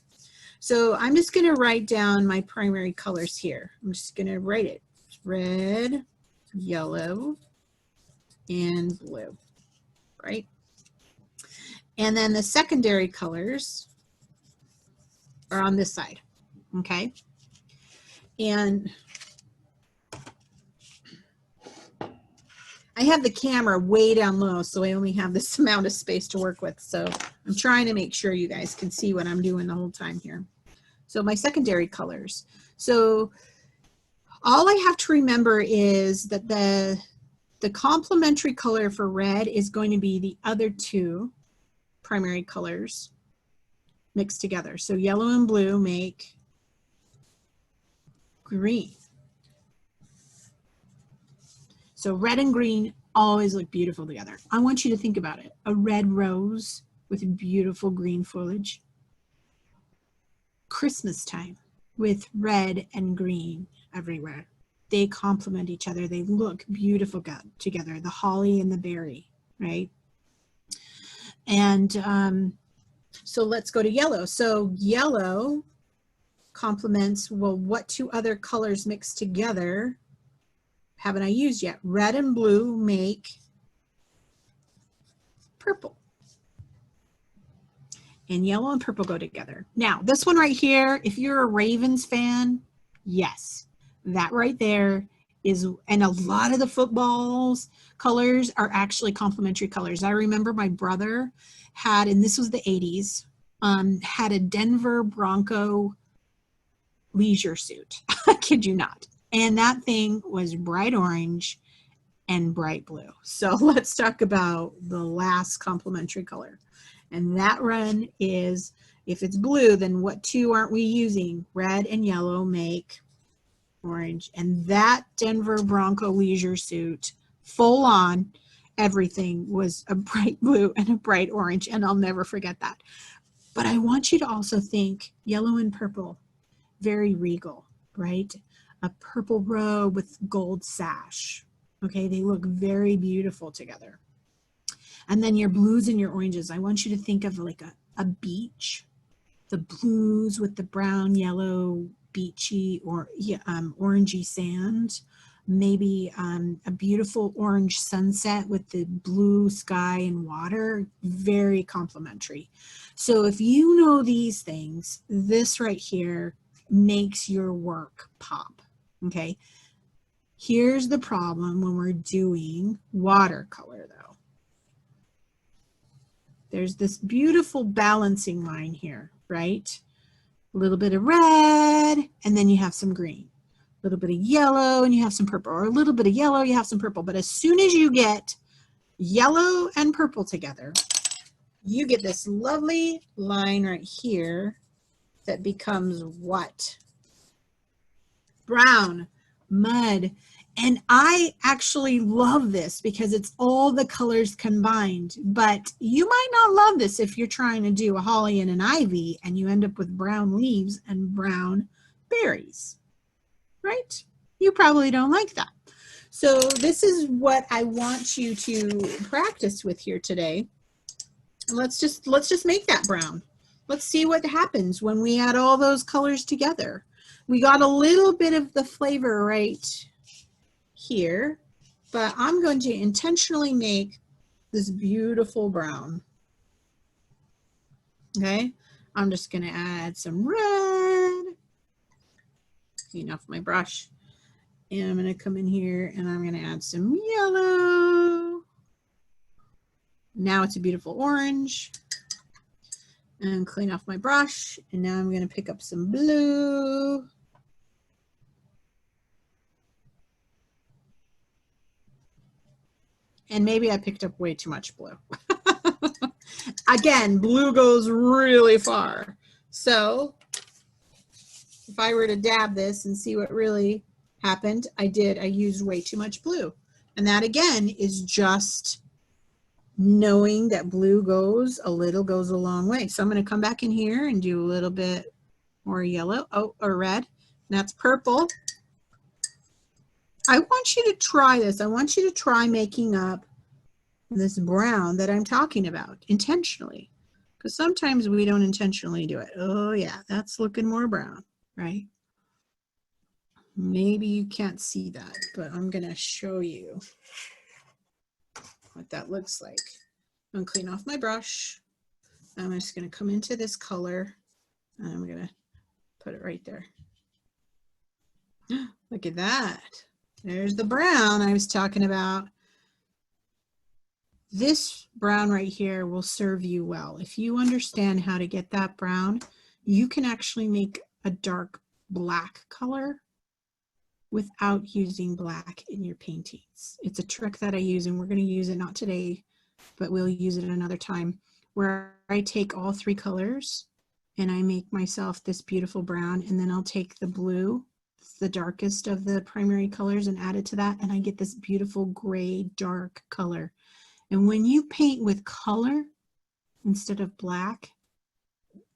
so I'm just going to write down my primary colors here. I'm just going to write it: red, yellow, and blue. Right? And then the secondary colors are on this side, okay? And I have the camera way down low, so I only have this amount of space to work with. So I'm trying to make sure you guys can see what I'm doing the whole time here. So my secondary colors. So all I have to remember is that the complementary color for red is going to be the other two primary colors mixed together. So yellow and blue make green. So red and green always look beautiful together. I want you to think about it. A red rose with beautiful green foliage. Christmas time with red and green everywhere. They complement each other. They look beautiful together. The holly and the berry, right? And so let's go to yellow. So yellow complements, well, what two other colors mixed together haven't I used yet? Red and blue make purple. And yellow and purple go together. Now, this one right here, if you're a Ravens fan, yes, that right there is, and a lot of the footballs colors are actually complementary colors. I remember my brother had, and this was the 80s, had a Denver Bronco leisure suit. I kid you not. And that thing was bright orange and bright blue. So let's talk about the last complementary color. And that one is, if it's blue, then what two aren't we using? Red and yellow make orange. And that Denver Bronco leisure suit, full on, everything was a bright blue and a bright orange. And I'll never forget that. But I want you to also think yellow and purple, very regal, right? A purple robe with gold sash. Okay, they look very beautiful together. And then your blues and your oranges, I want you to think of like a beach. The blues with the brown, yellow, beachy, or orangey sand. Maybe a beautiful orange sunset with the blue sky and water. Very complementary. So if you know these things, this right here makes your work pop. Okay. Here's the problem when we're doing watercolor though. There's this beautiful balancing line here, right? A little bit of red, and then you have some green. A little bit of yellow, and you have some purple. Or a little bit of yellow, you have some purple. But as soon as you get yellow and purple together, you get this lovely line right here that becomes what? brown, mud. And I actually love this because it's all the colors combined, but you might not love this if you're trying to do a holly and an ivy and you end up with brown leaves and brown berries, right? You probably don't like that. So this is what I want you to practice with here today. Let's just make that brown. Let's see what happens when we add all those colors together. We got a little bit of the flavor right here, but I'm going to intentionally make this beautiful brown. Okay, I'm just going to add some red, clean off my brush, and I'm going to come in here and I'm going to add some yellow. Now it's a beautiful orange, and clean off my brush, and now I'm going to pick up some blue. And maybe I picked up way too much blue. Again, blue goes really far. So if I were to dab this and see what really happened, I used way too much blue. And that again is just knowing that blue goes a long way. So I'm going to come back in here and do a little bit more yellow, or red. And that's purple. I want you to try this. I want you to try making up this brown that I'm talking about intentionally, because sometimes we don't intentionally do it. Oh yeah, that's looking more brown, right? Maybe you can't see that, but I'm going to show you what that looks like. I'm going to clean off my brush. I'm just going to come into this color and I'm going to put it right there. Look at that. There's the brown I was talking about. This brown right here will serve you well. If you understand how to get that brown, you can actually make a dark black color without using black in your paintings. It's a trick that I use, and we're going to use it not today, but we'll use it another time, where I take all three colors and I make myself this beautiful brown, and then I'll take the blue, the darkest of the primary colors, and add it to that, and I get this beautiful gray dark color. And when you paint with color instead of black,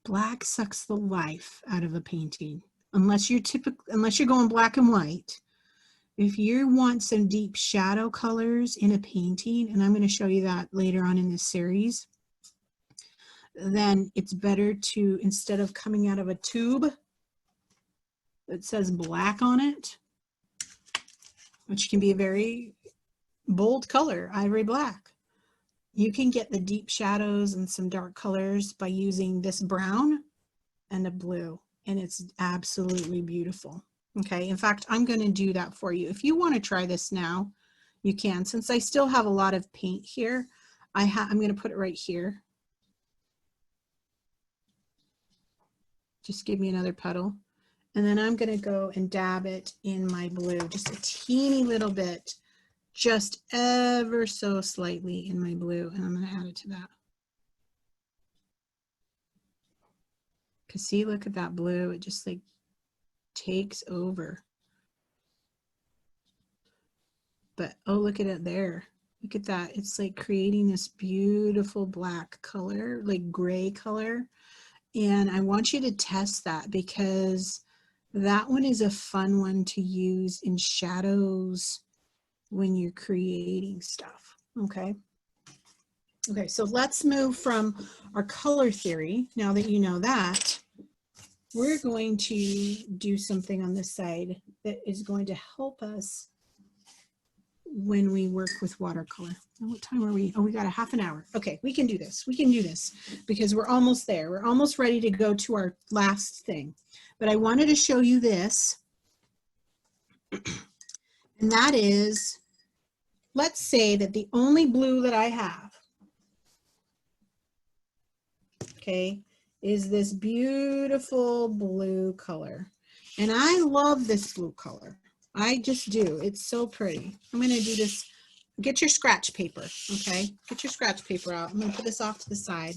black sucks the life out of a painting. Unless you're going black and white. If you want some deep shadow colors in a painting, and I'm going to show you that later on in this series, then it's better to, instead of coming out of a tube that says black on it, which can be a very bold color, ivory black, you can get the deep shadows and some dark colors by using this brown and a blue, and it's absolutely beautiful. Okay, in fact, I'm going to do that for you. If you want to try this now, you can. Since I still have a lot of paint here, I'm going to put it right here. Just give me another puddle. And then I'm going to go and dab it in my blue, just a teeny little bit, just ever so slightly in my blue. And I'm going to add it to that. Because see, look at that blue. It just like takes over. But oh, look at it there. Look at that. It's like creating this beautiful black color, like gray color. And I want you to test that, because that one is a fun one to use in shadows when you're creating stuff. Okay. Okay, so let's move from our color theory. Now that you know that, we're going to do something on this side that is going to help us when we work with watercolor. What time are we? Oh, we got a half an hour. Okay, we can do this. We can do this because we're almost there. We're almost ready to go to our last thing. But I wanted to show you this. And that is, let's say that the only blue that I have, okay, is this beautiful blue color. And I love this blue color. I just do. It's so pretty. I'm going to do this. Get your scratch paper, okay? Get your scratch paper out. I'm going to put this off to the side.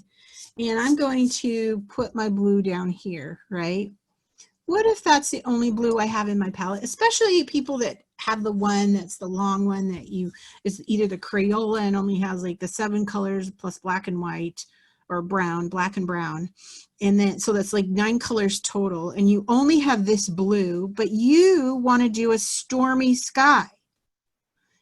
And I'm going to put my blue down here, right? what if that's the only blue I have in my palette? Especially people that have the one that's the long one that is either the Crayola and only has like the 7 colors plus black and white, or brown, black and brown. And then, so that's like 9 colors total. And you only have this blue, but you want to do a stormy sky.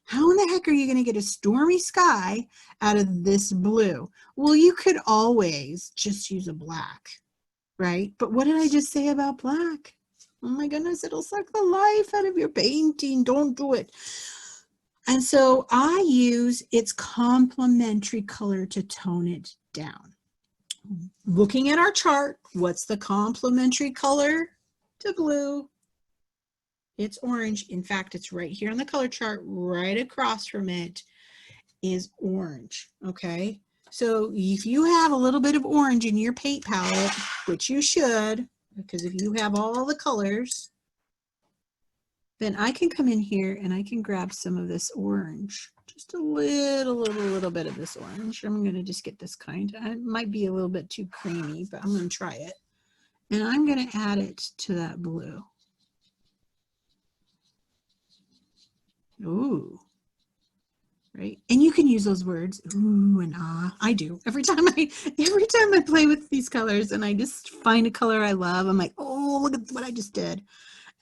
How in the heck are you going to get a stormy sky out of this blue? Well, you could always just use a black, right? But what did I just say about black? Oh my goodness, it'll suck the life out of your painting. Don't do it. And so I use its complementary color to tone it down. Looking at our chart, what's the complementary color to blue? It's orange. In fact, it's right here on the color chart, right across from it is orange, okay? So if you have a little bit of orange in your paint palette, which you should, because if you have all the colors, then I can come in here and I can grab some of this orange. Just a little bit of this orange. I'm going to just get this kind. It might be a little bit too creamy, but I'm going to try it. And I'm going to add it to that blue. Ooh. Right? And you can use those words, ooh and ah. I do. Every time I play with these colors and I just find a color I love, I'm like, oh, look at what I just did.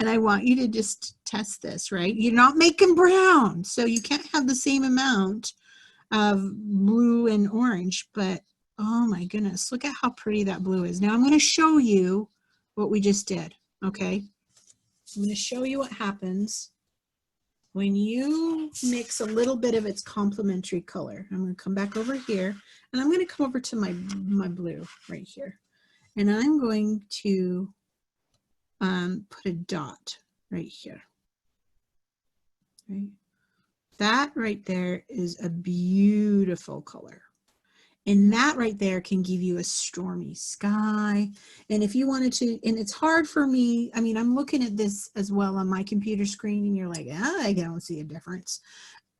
And I want you to just test this, right? You're not making brown, so you can't have the same amount of blue and orange, but oh my goodness, look at how pretty that blue is. Now I'm going to show you what we just did, okay? I'm going to show you what happens when you mix a little bit of its complementary color. I'm going to come back over here, and I'm going to come over to my blue right here, and I'm going to put a dot right here. Right? That right there is a beautiful color. And that right there can give you a stormy sky. And if you wanted to, and it's hard for me, I mean, I'm looking at this as well on my computer screen and you're like, ah, I don't see a difference.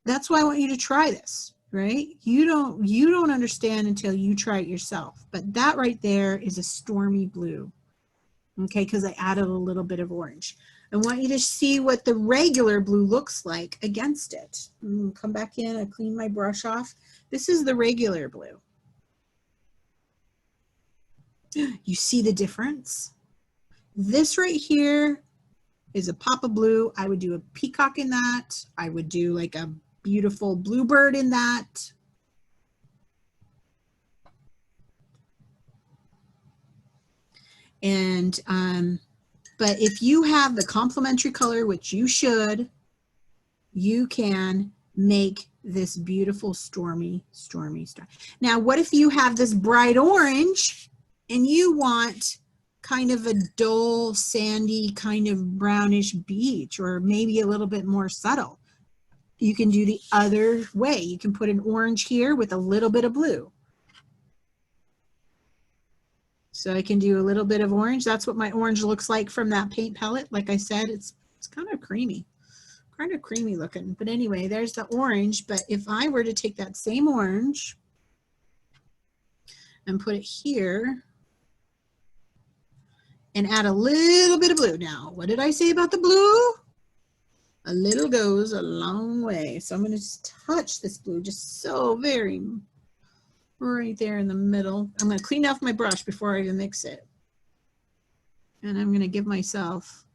That's why I want you to try this, right? You don't understand until you try it yourself. But that right there is a stormy blue. Okay, because I added a little bit of orange. I want you to see what the regular blue looks like against it. Come back in, I clean my brush off. This is the regular blue. You see the difference? This right here is a pop of blue. I would do a peacock in that. I would do like a beautiful bluebird in that. And but if you have the complementary color, which you should, you can make this beautiful stormy star. Now, what if you have this bright orange and you want kind of a dull, sandy, kind of brownish beach, or maybe a little bit more subtle? You can do the other way. You can put an orange here with a little bit of blue. So I can do a little bit of orange. That's what my orange looks like from that paint palette. Like I said, it's kind of creamy looking. But anyway, there's the orange. But if I were to take that same orange and put it here and add a little bit of blue. Now, what did I say about the blue? A little goes a long way. So I'm going to just touch this blue just so very right there in the middle. I'm going to clean off my brush before I even mix it. And I'm going to give myself,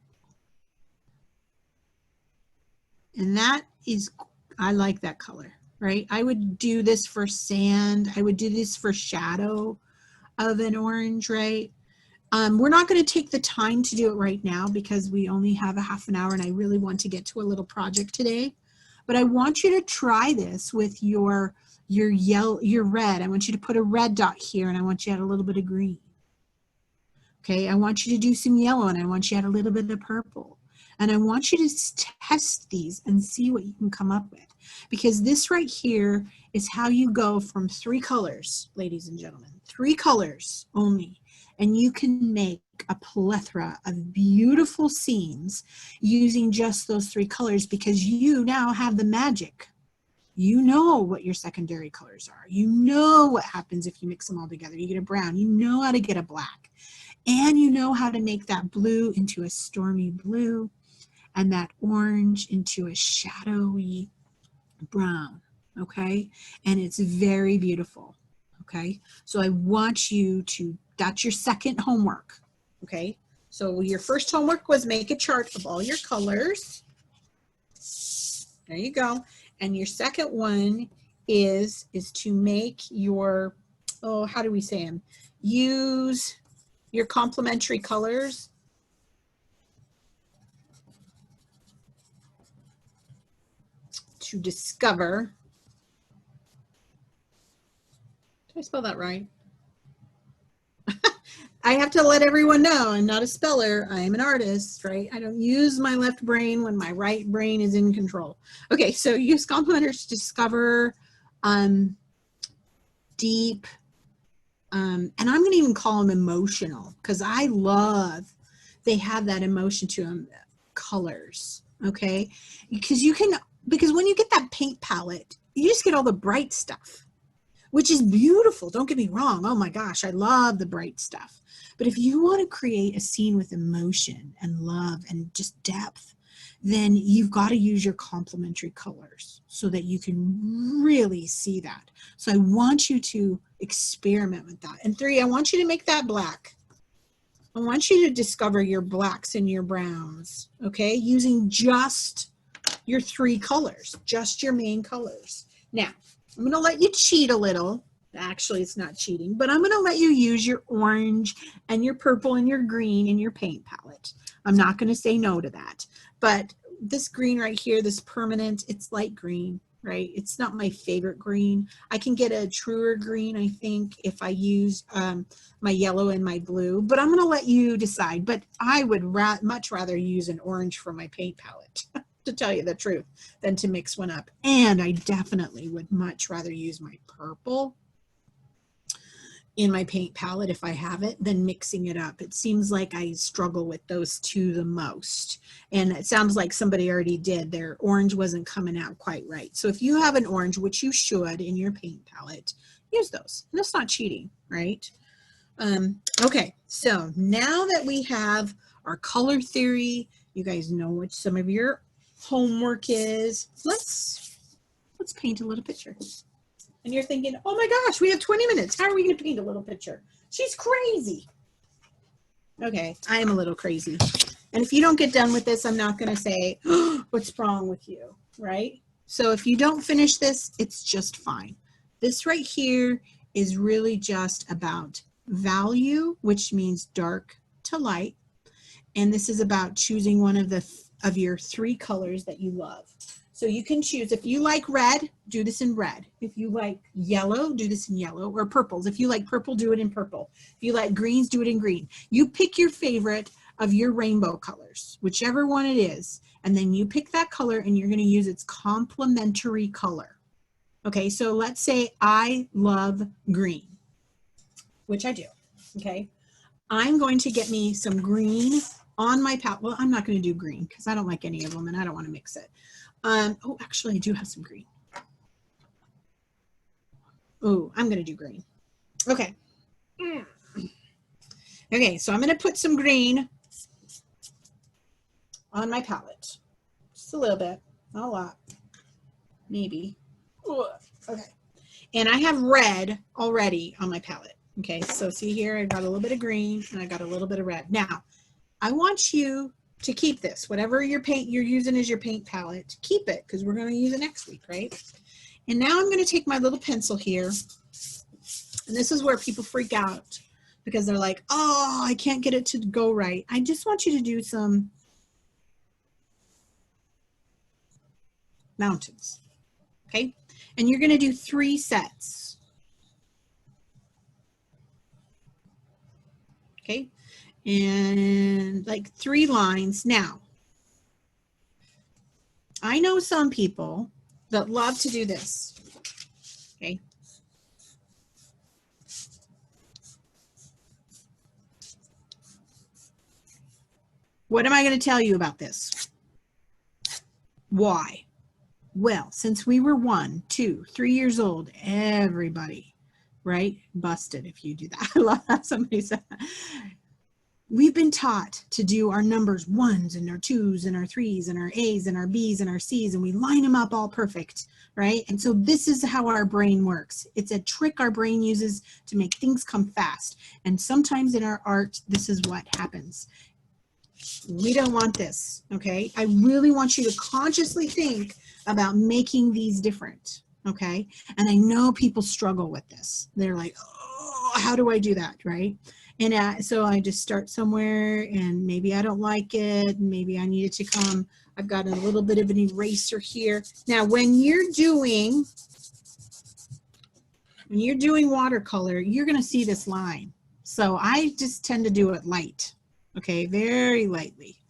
and that is, I like that color, right? I would do this for sand. I would do this for shadow of an orange, right? We're not going to take the time to do it right now because we only have a half an hour and I really want to get to a little project today. But I want you to try this with your yellow, your red. I want you to put a red dot here and I want you to add a little bit of green. Okay, I want you to do some yellow and I want you to add a little bit of purple. And I want you to test these and see what you can come up with. Because this right here is how you go from 3 colors, ladies and gentlemen, 3 colors only. And you can make a plethora of beautiful scenes using just those 3 colors because you now have the magic. You know what your secondary colors are. You know what happens if you mix them all together. You get a brown. You know how to get a black. and you know how to make that blue into a stormy blue and that orange into a shadowy brown, okay? And it's very beautiful, okay? So I want you to, that's your second homework, okay? So your first homework was make a chart of all your colors. There you go. And your second one is to make your, oh, how do we say them? Use your complementary colors to discover. Did I spell that right? I have to let everyone know I'm not a speller. I am an artist, right? I don't use my left brain when my right brain is in control. Okay, so use complementary to discover deep, and I'm going to even call them emotional, because I love they have that emotion to them, colors, okay? Because when you get that paint palette, you just get all the bright stuff, which is beautiful. Don't get me wrong. Oh my gosh, I love the bright stuff. But if you want to create a scene with emotion and love and just depth, then you've got to use your complementary colors so that you can really see that. So I want you to experiment with that. And 3, I want you to make that black. I want you to discover your blacks and your browns, okay? Using just your 3 colors, just your main colors. Now, I'm going to let you cheat a little. Actually, it's not cheating, but I'm going to let you use your orange and your purple and your green in your paint palette. I'm not going to say no to that. But this green right here, this permanent, it's light green, right? It's not my favorite green. I can get a truer green, I think, if I use my yellow and my blue. But I'm going to let you decide. But I would much rather use an orange for my paint palette. To tell you the truth, than to mix one up. And I definitely would much rather use my purple in my paint palette if I have it than mixing it up. It seems like I struggle with those 2 the most. And it sounds like somebody already did. Their orange wasn't coming out quite right. So if you have an orange, which you should in your paint palette, use those. And that's not cheating, right? Okay, so now that we have our color theory, you guys know what some of your homework is. Let's paint a little picture. And you're thinking, oh my gosh, we have 20 minutes. How are we going to paint a little picture? She's crazy. Okay, I am a little crazy. And if you don't get done with this, I'm not going to say, oh, what's wrong with you, right? So if you don't finish this, it's just fine. This right here is really just about value, which means dark to light. And this is about choosing one of your 3 colors that you love. So you can choose, if you like red, do this in red. If you like yellow, do this in yellow, or purples. If you like purple, do it in purple. If you like greens, do it in green. You pick your favorite of your rainbow colors, whichever one it is, and then you pick that color and you're going to use its complementary color. Okay, so let's say I love green, which I do, okay? I'm going to get me some green on my palette. Well, I'm not going to do green because I don't like any of them and I don't want to mix it. Oh, actually, I do have some green. Oh, I'm going to do green. Okay. Okay, so I'm going to put some green on my palette. Just a little bit, not a lot. Maybe. Okay. And I have red already on my palette. Okay, so see here, I got a little bit of green and I got a little bit of red. Now, I want you to keep this, whatever your paint you're using as your paint palette, keep it because we're going to use it next week, right? And now I'm going to take my little pencil here, and this is where people freak out because they're like, oh, I can't get it to go right. I just want you to do some mountains, okay? And you're going to do 3 sets, okay? And like 3 lines. Now, I know some people that love to do this, okay? What am I going to tell you about this? Why? Well, since we were 1, 2, 3 years old, everybody, right? Busted if you do that. I love that somebody said that. we've been taught to do our numbers, 1s and our 2s and our 3s and our A's and our B's and our C's, and we line them up all perfect, right? And so this is how our brain works. It's a trick our brain uses to make things come fast. And sometimes in our art, this is what happens. We don't want this, okay? I really want you to consciously think about making these different, okay? And I know people struggle with this. They're like, oh, how do I do that, right? And so I just start somewhere, and maybe I don't like it, maybe I need it to come. I've got a little bit of an eraser here. Now, when you're doing watercolor, you're going to see this line. So I just tend to do it light, okay, very lightly.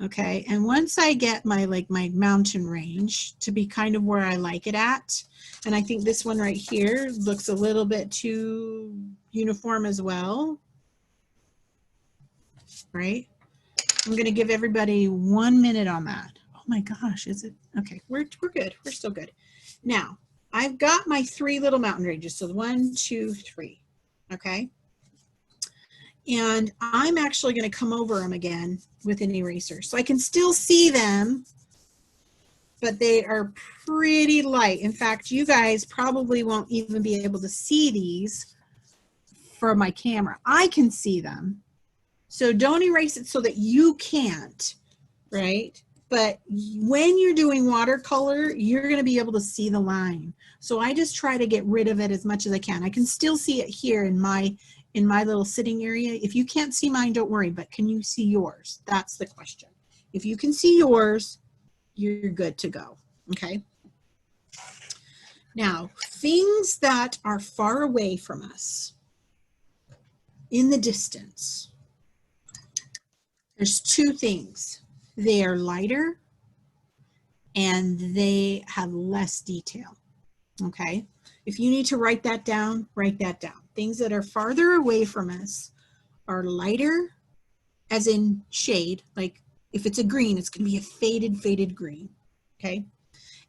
Okay, and once I get my mountain range to be kind of where I like it at, and I think this one right here looks a little bit too uniform as well, right? I'm going to give everybody 1 minute on that. Oh my gosh, is it? Okay, we're good. We're still good. Now, I've got my 3 little mountain ranges. So 1, 2, 3. Okay. And I'm actually going to come over them again with an eraser. So I can still see them, but they are pretty light. In fact, you guys probably won't even be able to see these for my camera. I can see them. So don't erase it so that you can't, right? But when you're doing watercolor, you're going to be able to see the line. So I just try to get rid of it as much as I can. I can still see it here in my little sitting area. If you can't see mine, don't worry, but can you see yours? That's the question. If you can see yours, you're good to go, okay? Now, things that are far away from us in the distance, there's 2 things. They are lighter and they have less detail, okay? If you need to write that down, write that down. Things that are farther away from us are lighter, as in shade, like if it's a green, it's going to be a faded green, okay?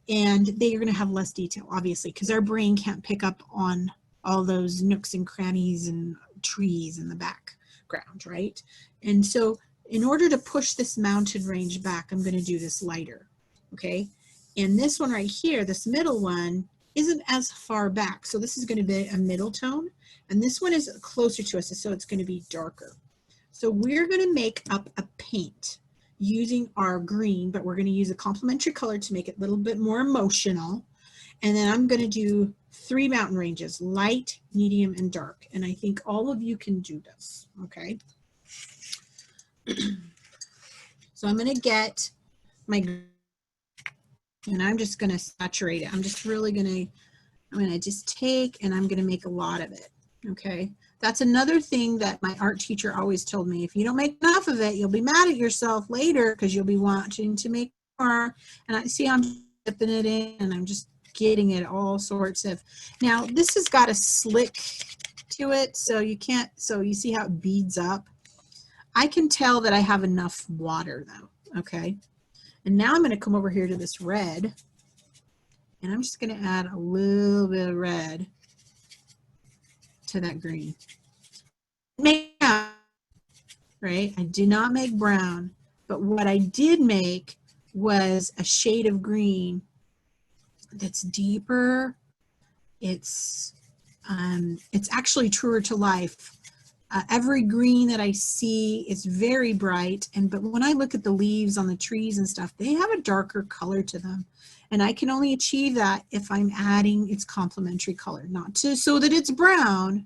And they are going to have less detail, obviously, because our brain can't pick up on all those nooks and crannies and trees in the background, right? And so in order to push this mountain range back, I'm going to do this lighter, okay? And this one right here, this middle one, isn't as far back. So this is going to be a middle tone, and this one is closer to us, so it's going to be darker. So we're going to make up a paint using our green, but we're going to use a complementary color to make it a little bit more emotional. And then I'm going to do 3 mountain ranges, light, medium, and dark. And I think all of you can do this, okay? So I'm going to get my, and I'm just going to saturate it. I'm just really going to, I'm going to just take, and I'm going to make a lot of it, okay? That's another thing that my art teacher always told me. If you don't make enough of it, you'll be mad at yourself later because you'll be wanting to make more. And I see I'm dipping it in, and I'm just getting it all sorts of. Now, this has got a slick to it, so you can't, so you see how it beads up? I can tell that I have enough water though, okay? And now I'm going to come over here to this red, and I'm just going to add a little bit of red to that green. Make brown, right? I did not make brown, but what I did make was a shade of green that's deeper. It's actually truer to life. Every green that I see is very bright, but when I look at the leaves on the trees and stuff, they have a darker color to them. And I can only achieve that if I'm adding its complementary color, not to so that it's brown,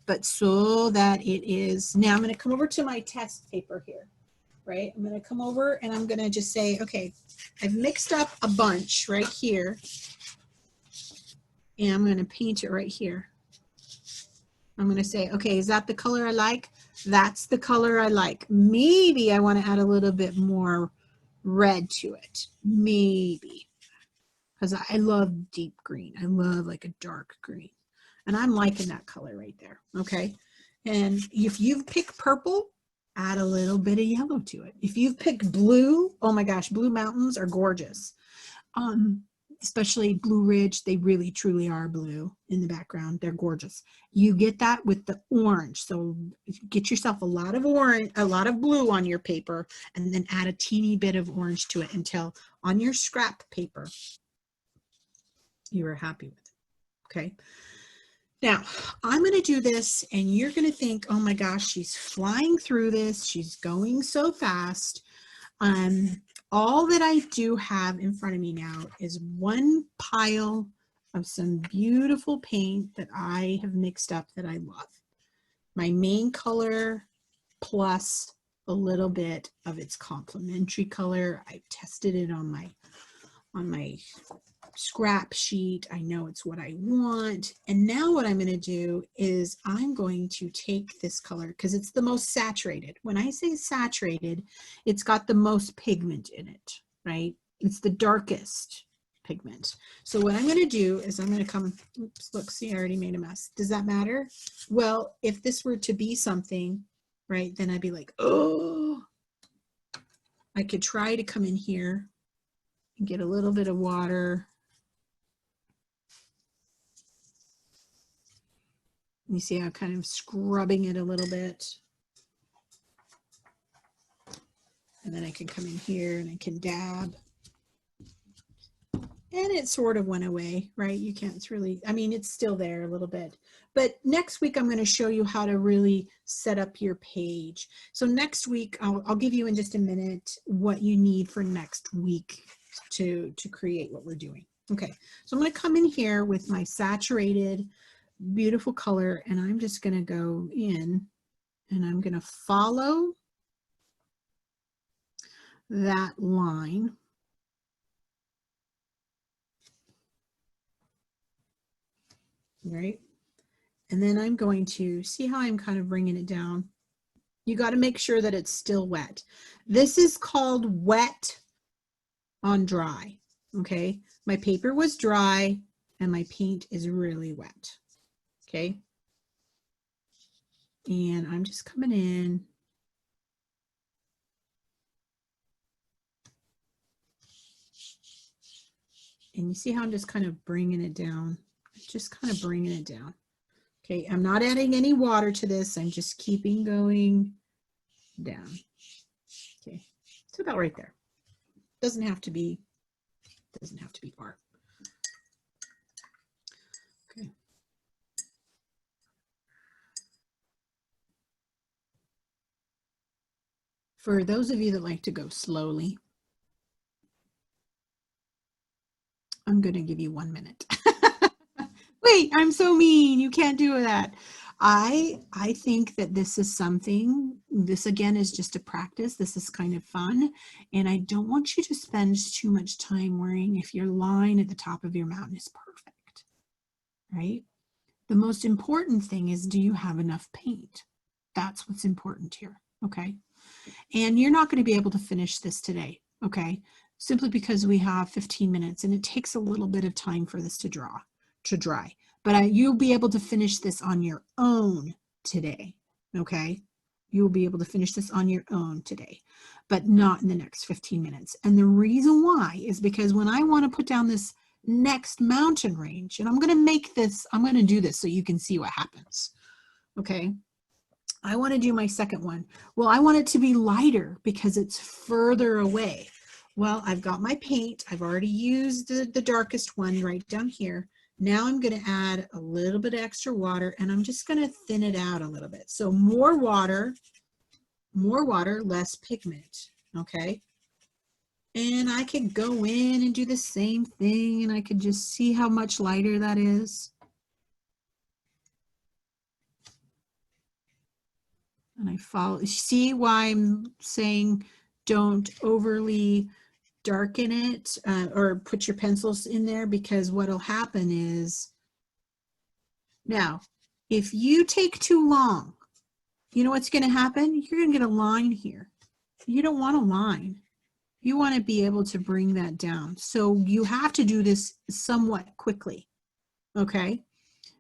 but so that it is. Now I'm going to come over to my test paper here, right? I'm going to come over and I'm going to just say, okay, I've mixed up a bunch right here, and I'm going to paint it right here. I'm going to say, okay, is that the color I like? That's the color I like. Maybe I want to add a little bit more red to it. Maybe. Because I love deep green. I love like a dark green. And I'm liking that color right there. Okay. And if you've picked purple, add a little bit of yellow to it. If you've picked blue, oh my gosh, blue mountains are gorgeous. especially Blue Ridge, they really truly are blue in the background. They're gorgeous. You get that with the orange. So get yourself a lot of orange, a lot of blue on your paper, and then add a teeny bit of orange to it until on your scrap paper you are happy with it. Okay. Now, I'm going to do this and you're going to think, oh my gosh, she's flying through this. She's going so fast. All that I do have in front of me now is one pile of some beautiful paint that I have mixed up that I love. My main color plus a little bit of its complementary color. I've tested it on my scrap sheet. I know it's what I want. And now what I'm going to do is I'm going to take this color because it's the most saturated. When I say saturated, it's got the most pigment in it, right? It's the darkest pigment. So what I'm going to do is I'm going to come, oops, look, see, I already made a mess. Does that matter? Well, if this were to be something, right, then I'd be like, oh, I could try to come in here and get a little bit of water. You see how I'm kind of scrubbing it a little bit. And then I can come in here and I can dab. And it sort of went away, right? You can't, it's really, I mean, it's still there a little bit. But next week, I'm going to show you how to really set up your page. So next week, I'll give you in just a minute what you need for next week to create what we're doing. Okay, so I'm going to come in here with my saturated, beautiful color, and I'm just going to go in and I'm going to follow that line. Right? And then I'm going to see how I'm kind of bringing it down. You got to make sure that it's still wet. This is called wet on dry. Okay. My paper was dry and my paint is really wet. Okay. And I'm just coming in. And you see how I'm just kind of bringing it down. Just kind of bringing it down. Okay, I'm not adding any water to this. I'm just keeping going down. Okay, it's about right there. Doesn't have to be far. Okay. For those of you that like to go slowly, I'm going to give you 1 minute. Wait, I'm so mean. You can't do that. I think that this is something, this again is just a practice. This is kind of fun. And I don't want you to spend too much time worrying if your line at the top of your mountain is perfect, right? The most important thing is, do you have enough paint? That's what's important here, okay? And you're not going to be able to finish this today, okay? Simply because we have 15 minutes and it takes a little bit of time for this to dry. But you'll be able to finish this on your own today, okay? You'll be able to finish this on your own today, but not in the next 15 minutes. And the reason why is because when I want to put down this next mountain range, and I'm going to do this so you can see what happens, okay? I want to do my second one. Well, I want it to be lighter because it's further away. Well, I've got my paint. I've already used the darkest one right down here. Now I'm going to add a little bit of extra water and I'm just going to thin it out a little bit. So more water, less pigment, okay? And I could go in and do the same thing and I could just see how much lighter that is. And I follow, see why I'm saying don't overly darken it or put your pencils in there, because what'll happen is, now, if you take too long, you know what's going to happen? You're going to get a line here. You don't want a line. You want to be able to bring that down. So you have to do this somewhat quickly. Okay.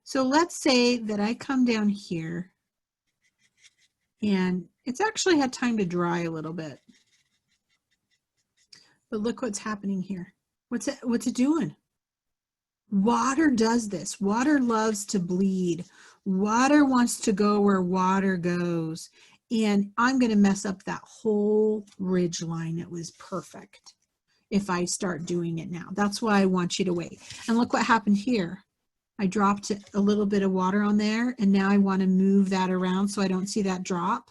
So let's say that I come down here and it's actually had time to dry a little bit. But look what's happening here. What's it doing? Water does this. Water loves to bleed. Water wants to go where water goes. And I'm going to mess up that whole ridge line. It was perfect if I start doing it now. That's why I want you to wait. And look what happened here. I dropped a little bit of water on there, and now I want to move that around so I don't see that drop.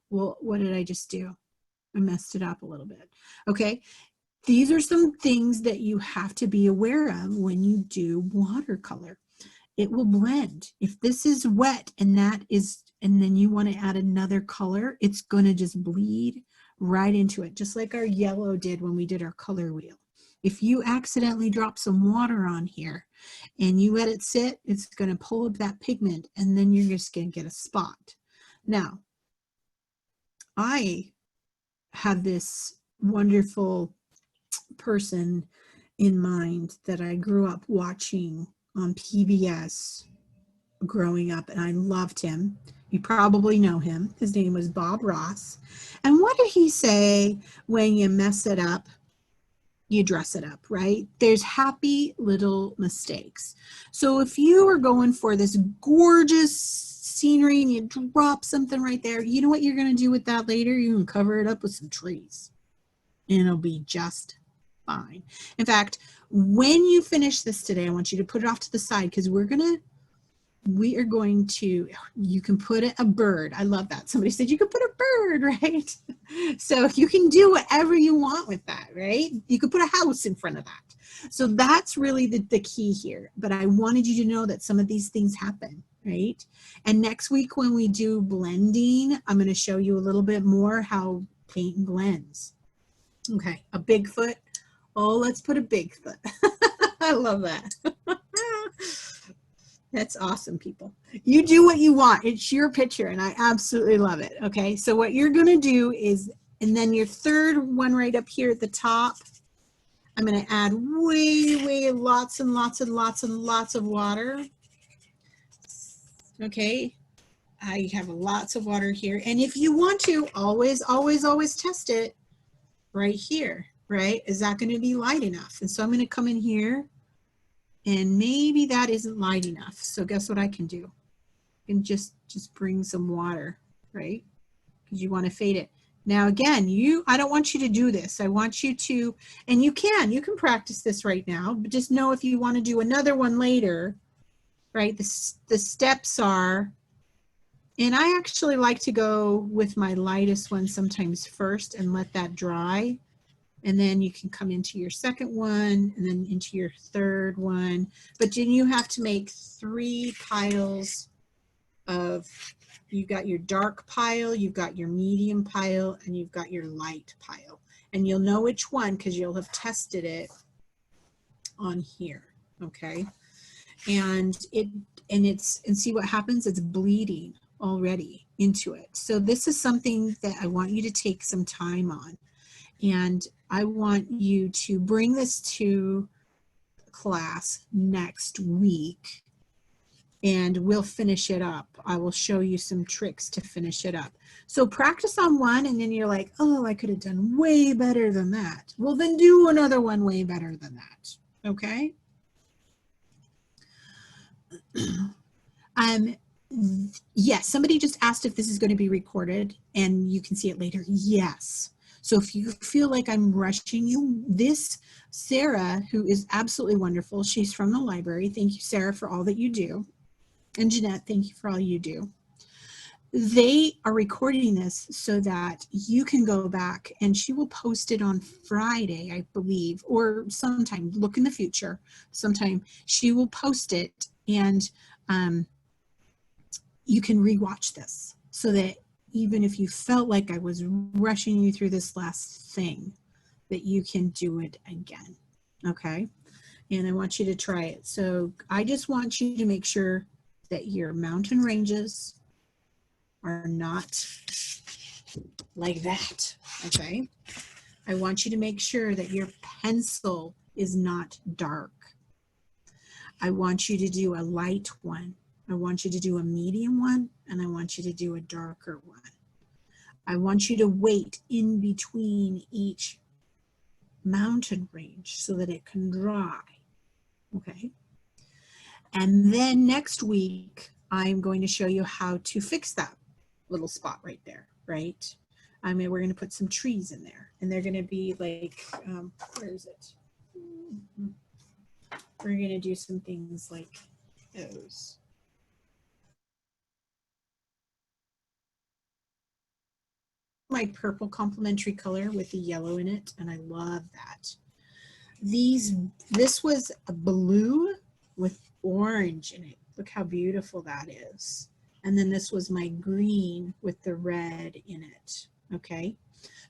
Well, what did I just do? I messed it up a little bit. Okay. These are some things that you have to be aware of when you do watercolor. It will blend. If this is wet and then you want to add another color, it's going to just bleed right into it, just like our yellow did when we did our color wheel. If you accidentally drop some water on here and you let it sit, it's going to pull up that pigment, and then you're just going to get a spot. Now, I have this wonderful person in mind that I grew up watching on PBS growing up, and I loved him. You probably know him. His name was Bob Ross. And what did he say? When you mess it up, you dress it up, right? There's happy little mistakes. So if you are going for this gorgeous scenery and you drop something right there, you know what you're going to do with that later? You can cover it up with some trees, and it'll be just fine. In fact, when you finish this today, I want you to put it off to the side, because we are going to, you can put a bird. I love that. Somebody said you could put a bird, right? So you can do whatever you want with that, right? You could put a house in front of that. So that's really the key here. But I wanted you to know that some of these things happen, right? And next week when we do blending, I'm going to show you a little bit more how paint blends. Okay, a Bigfoot. Oh, let's put a Bigfoot. I love that. That's awesome, people. You do what you want. It's your picture, and I absolutely love it. Okay, so what you're going to do is, and then your third one right up here at the top, I'm going to add way lots and lots and lots and lots of water. Okay, I have lots of water here. And if you want to, always test it right here, right? Is that going to be light enough? And so I'm going to come in here, and maybe that isn't light enough. So guess what I can do? I can just bring some water, right? Because you want to fade it. Now again, I don't want you to do this. I want you to, and you can practice this right now, but just know if you want to do another one later, right? The steps are, and I actually like to go with my lightest one sometimes first and let that dry. And then you can come into your second one and then into your third one. But then you have to make 3 piles of, you've got your dark pile, you've got your medium pile, and you've got your light pile. And you'll know which one because you'll have tested it on here, okay? And see what happens, it's bleeding already into it. So this is something that I want you to take some time on. And I want you to bring this to class next week, and we'll finish it up. I will show you some tricks to finish it up. So practice on one, and then you're like, oh, I could have done way better than that. Well, then do another one way better than that, okay? Yes, somebody just asked if this is going to be recorded and you can see it later. Yes. So if you feel like I'm rushing you, Sarah, who is absolutely wonderful, she's from the library. Thank you, Sarah, for all that you do. And Jeanette, thank you for all you do. They are recording this so that you can go back, and she will post it on Friday, I believe, or sometime, look in the future, sometime she will post it, and you can rewatch this so that even if you felt like I was rushing you through this last thing, that you can do it again, okay? And I want you to try it. So I just want you to make sure that your mountain ranges are not like that, okay? I want you to make sure that your pencil is not dark. I want you to do a light one. I want you to do a medium one, and I want you to do a darker one. I want you to wait in between each mountain range so that it can dry, okay? And then next week, I'm going to show you how to fix that little spot right there, right? I mean, we're going to put some trees in there, and they're going to be like, where is it? We're going to do some things like those. My purple complementary color with the yellow in it, and I love that. This was a blue with orange in it. Look how beautiful that is. And then this was my green with the red in it. Okay,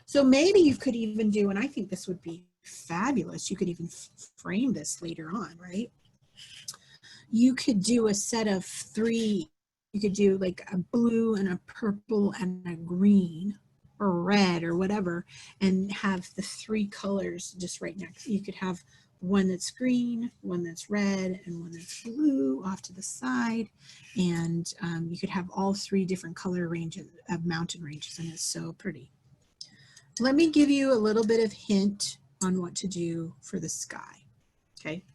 so maybe you could even do, and I think this would be fabulous, you could even frame this later on, right? You could do a set of 3. You could do like a blue and a purple and a green or red or whatever, and have the 3 colors just right next. You could have one that's green, one that's red, and one that's blue off to the side. And you could have all 3 different color ranges of mountain ranges, and it's so pretty. Let me give you a little bit of hint on what to do for the sky, okay,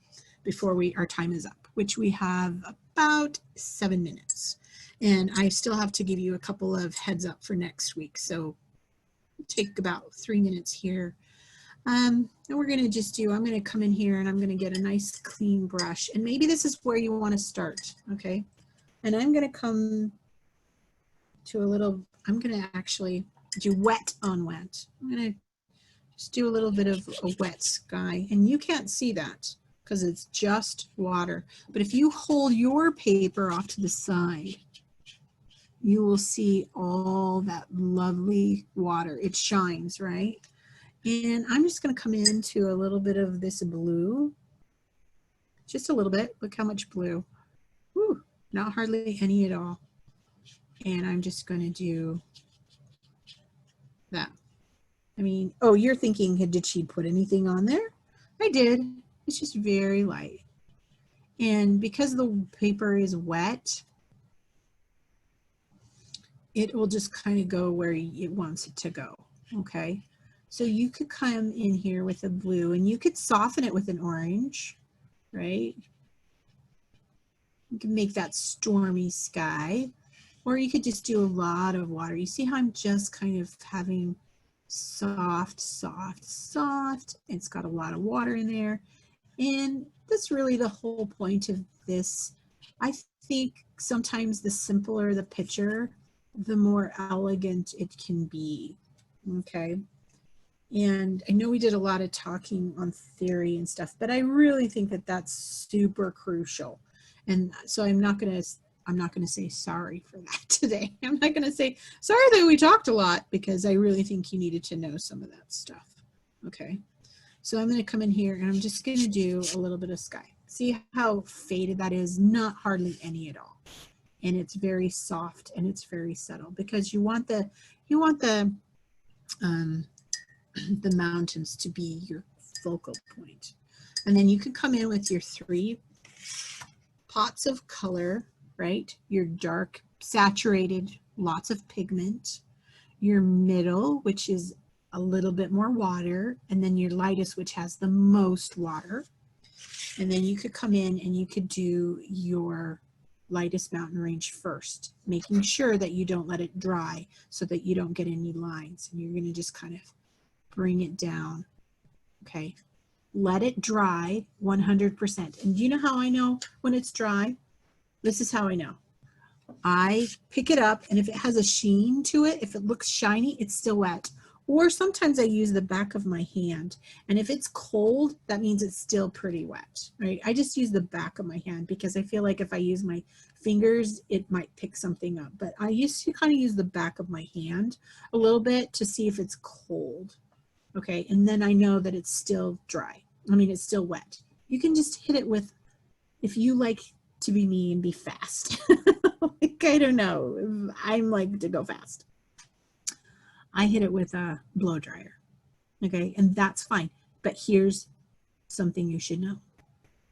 before our time is up, which we have about 7 minutes. And I still have to give you a couple of heads up for next week. So take about 3 minutes here. And we're going to just I'm going to come in here and I'm going to get a nice clean brush. And maybe this is where you want to start, okay? And I'm going to come to I'm going to actually do wet on wet. I'm going to just do a little bit of a wet sky. And you can't see that because it's just water. But if you hold your paper off to the side, you will see all that lovely water. It shines, right? And I'm just going to come into a little bit of this blue. Just a little bit. Look how much blue. Whew, not hardly any at all. And I'm just going to do that. I mean, oh, you're thinking, did she put anything on there? I did. It's just very light. And because the paper is wet, it will just kind of go where it wants it to go, okay? So you could come in here with a blue, and you could soften it with an orange, right? You can make that stormy sky, or you could just do a lot of water. You see how I'm just kind of having soft, soft, soft. It's got a lot of water in there. And that's really the whole point of this. I think sometimes the simpler the picture, the more elegant it can be, okay? And I know we did a lot of talking on theory and stuff, but I really think that that's super crucial. And so I'm not going to say sorry for that today. I'm not going to say sorry that we talked a lot, because I really think you needed to know some of that stuff. Okay. So I'm going to come in here and I'm just going to do a little bit of sky. See how faded that is? Not hardly any at all. And it's very soft and it's very subtle, because you want the mountains to be your focal point. And then you can come in with your 3 pots of color, right? Your dark, saturated, lots of pigment, your middle, which is a little bit more water, and then your lightest, which has the most water. And then you could come in and you could do your lightest mountain range first, making sure that you don't let it dry so that you don't get any lines. And you're going to just kind of bring it down. Okay. Let it dry 100%. And do you know how I know when it's dry? This is how I know. I pick it up, and if it has a sheen to it, if it looks shiny, it's still wet. Or sometimes I use the back of my hand, and if it's cold, that means it's still pretty wet, right? I just use the back of my hand because I feel like if I use my fingers, it might pick something up. But I used to kind of use the back of my hand a little bit to see if it's cold, okay? And then I know that it's still dry. I mean, it's still wet. You can just hit it with, if you like to be me and be fast. Like, I don't know. I like to go fast. I hit it with a blow dryer, okay? And that's fine. But here's something you should know.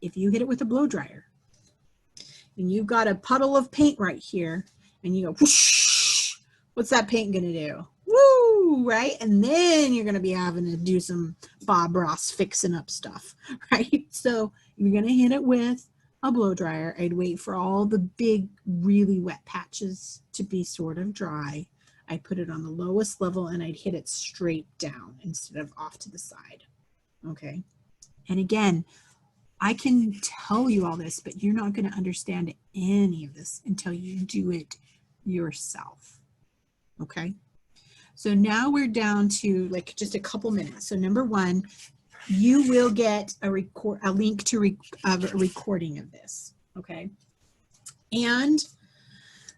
If you hit it with a blow dryer and you've got a puddle of paint right here and you go whoosh, what's that paint gonna do? Woo, right? And then you're gonna be having to do some Bob Ross fixing up stuff, right? So you're gonna hit it with a blow dryer, I'd wait for all the big, really wet patches to be sort of dry. I put it on the lowest level and I'd hit it straight down instead of off to the side. Okay. And again, I can tell you all this, but you're not going to understand any of this until you do it yourself. Okay. So now we're down to like just a couple minutes. So number one, you will get a link to a recording of this. Okay. And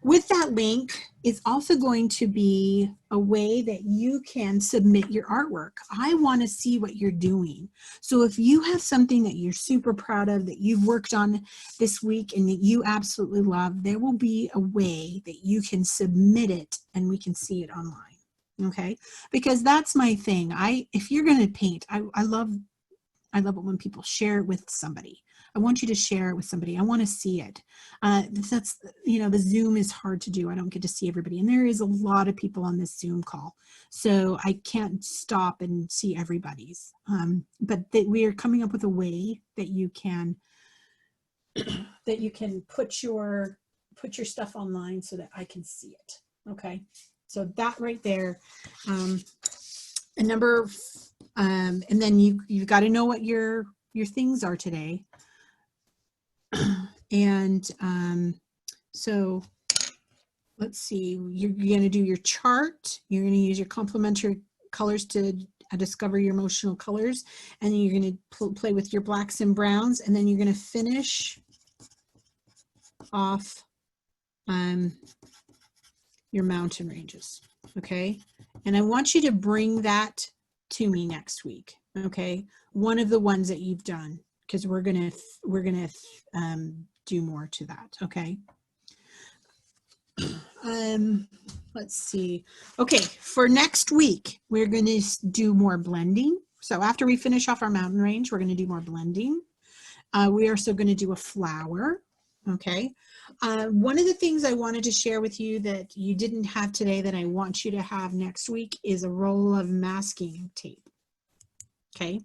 with that link, it's also going to be a way that you can submit your artwork. I want to see what you're doing. So if you have something that you're super proud of, that you've worked on this week and that you absolutely love, there will be a way that you can submit it and we can see it online. Okay, because that's my thing. If you're going to paint, I love it when people share it with somebody. I want you to share it with somebody. I want to see it. That's, the Zoom is hard to do. I don't get to see everybody. And there is a lot of people on this Zoom call. So I can't stop and see everybody's. But we are coming up with a way that you can put your stuff online so that I can see it. Okay. So that right there, and then you've got to know what your things are today. And so let's see, you're going to do your chart. You're going to use your complementary colors to discover your emotional colors. And then you're going to play with your blacks and browns. And then you're going to finish off your mountain ranges. Okay. And I want you to bring that to me next week. Okay. One of the ones that you've done, because we're gonna do more to that. Okay. Let's see. Okay, for next week we're going to do more blending. So after we finish off our mountain range, we're going to do more blending. We are also going to do a flower. Okay. One of the things I wanted to share with you that you didn't have today that I want you to have next week is a roll of masking tape. Okay.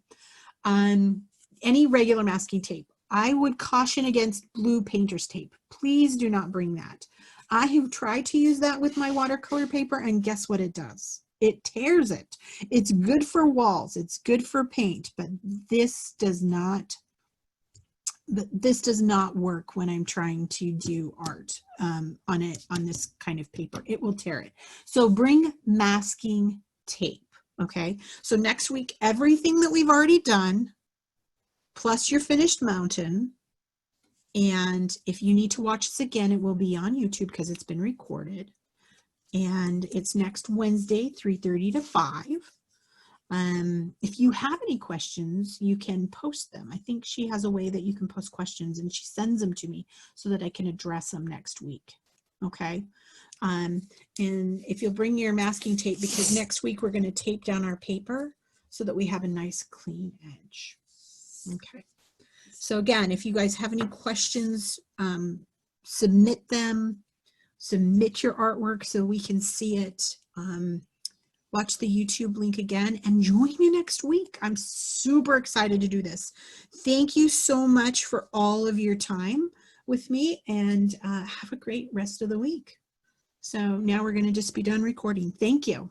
Any regular masking tape. I would caution against blue painter's tape. Please do not bring that. I have tried to use that with my watercolor paper, and guess what it does? It tears it. It's good for walls. It's good for paint, but this does not work when I'm trying to do art on this kind of paper. It will tear it. So bring masking tape. Okay. So next week, everything that we've already done, plus your finished mountain. And if you need to watch this again, it will be on YouTube because it's been recorded. And it's next Wednesday, 3:30 to 5. If you have any questions, you can post them. I think she has a way that you can post questions and she sends them to me so that I can address them next week. Okay. And if you'll bring your masking tape, because next week we're going to tape down our paper so that we have a nice clean edge. Okay. So again, if you guys have any questions, submit them, submit your artwork so we can see it. Watch the YouTube link again and join me next week. I'm super excited to do this. Thank you so much for all of your time with me, and have a great rest of the week. So now we're going to just be done recording. Thank you.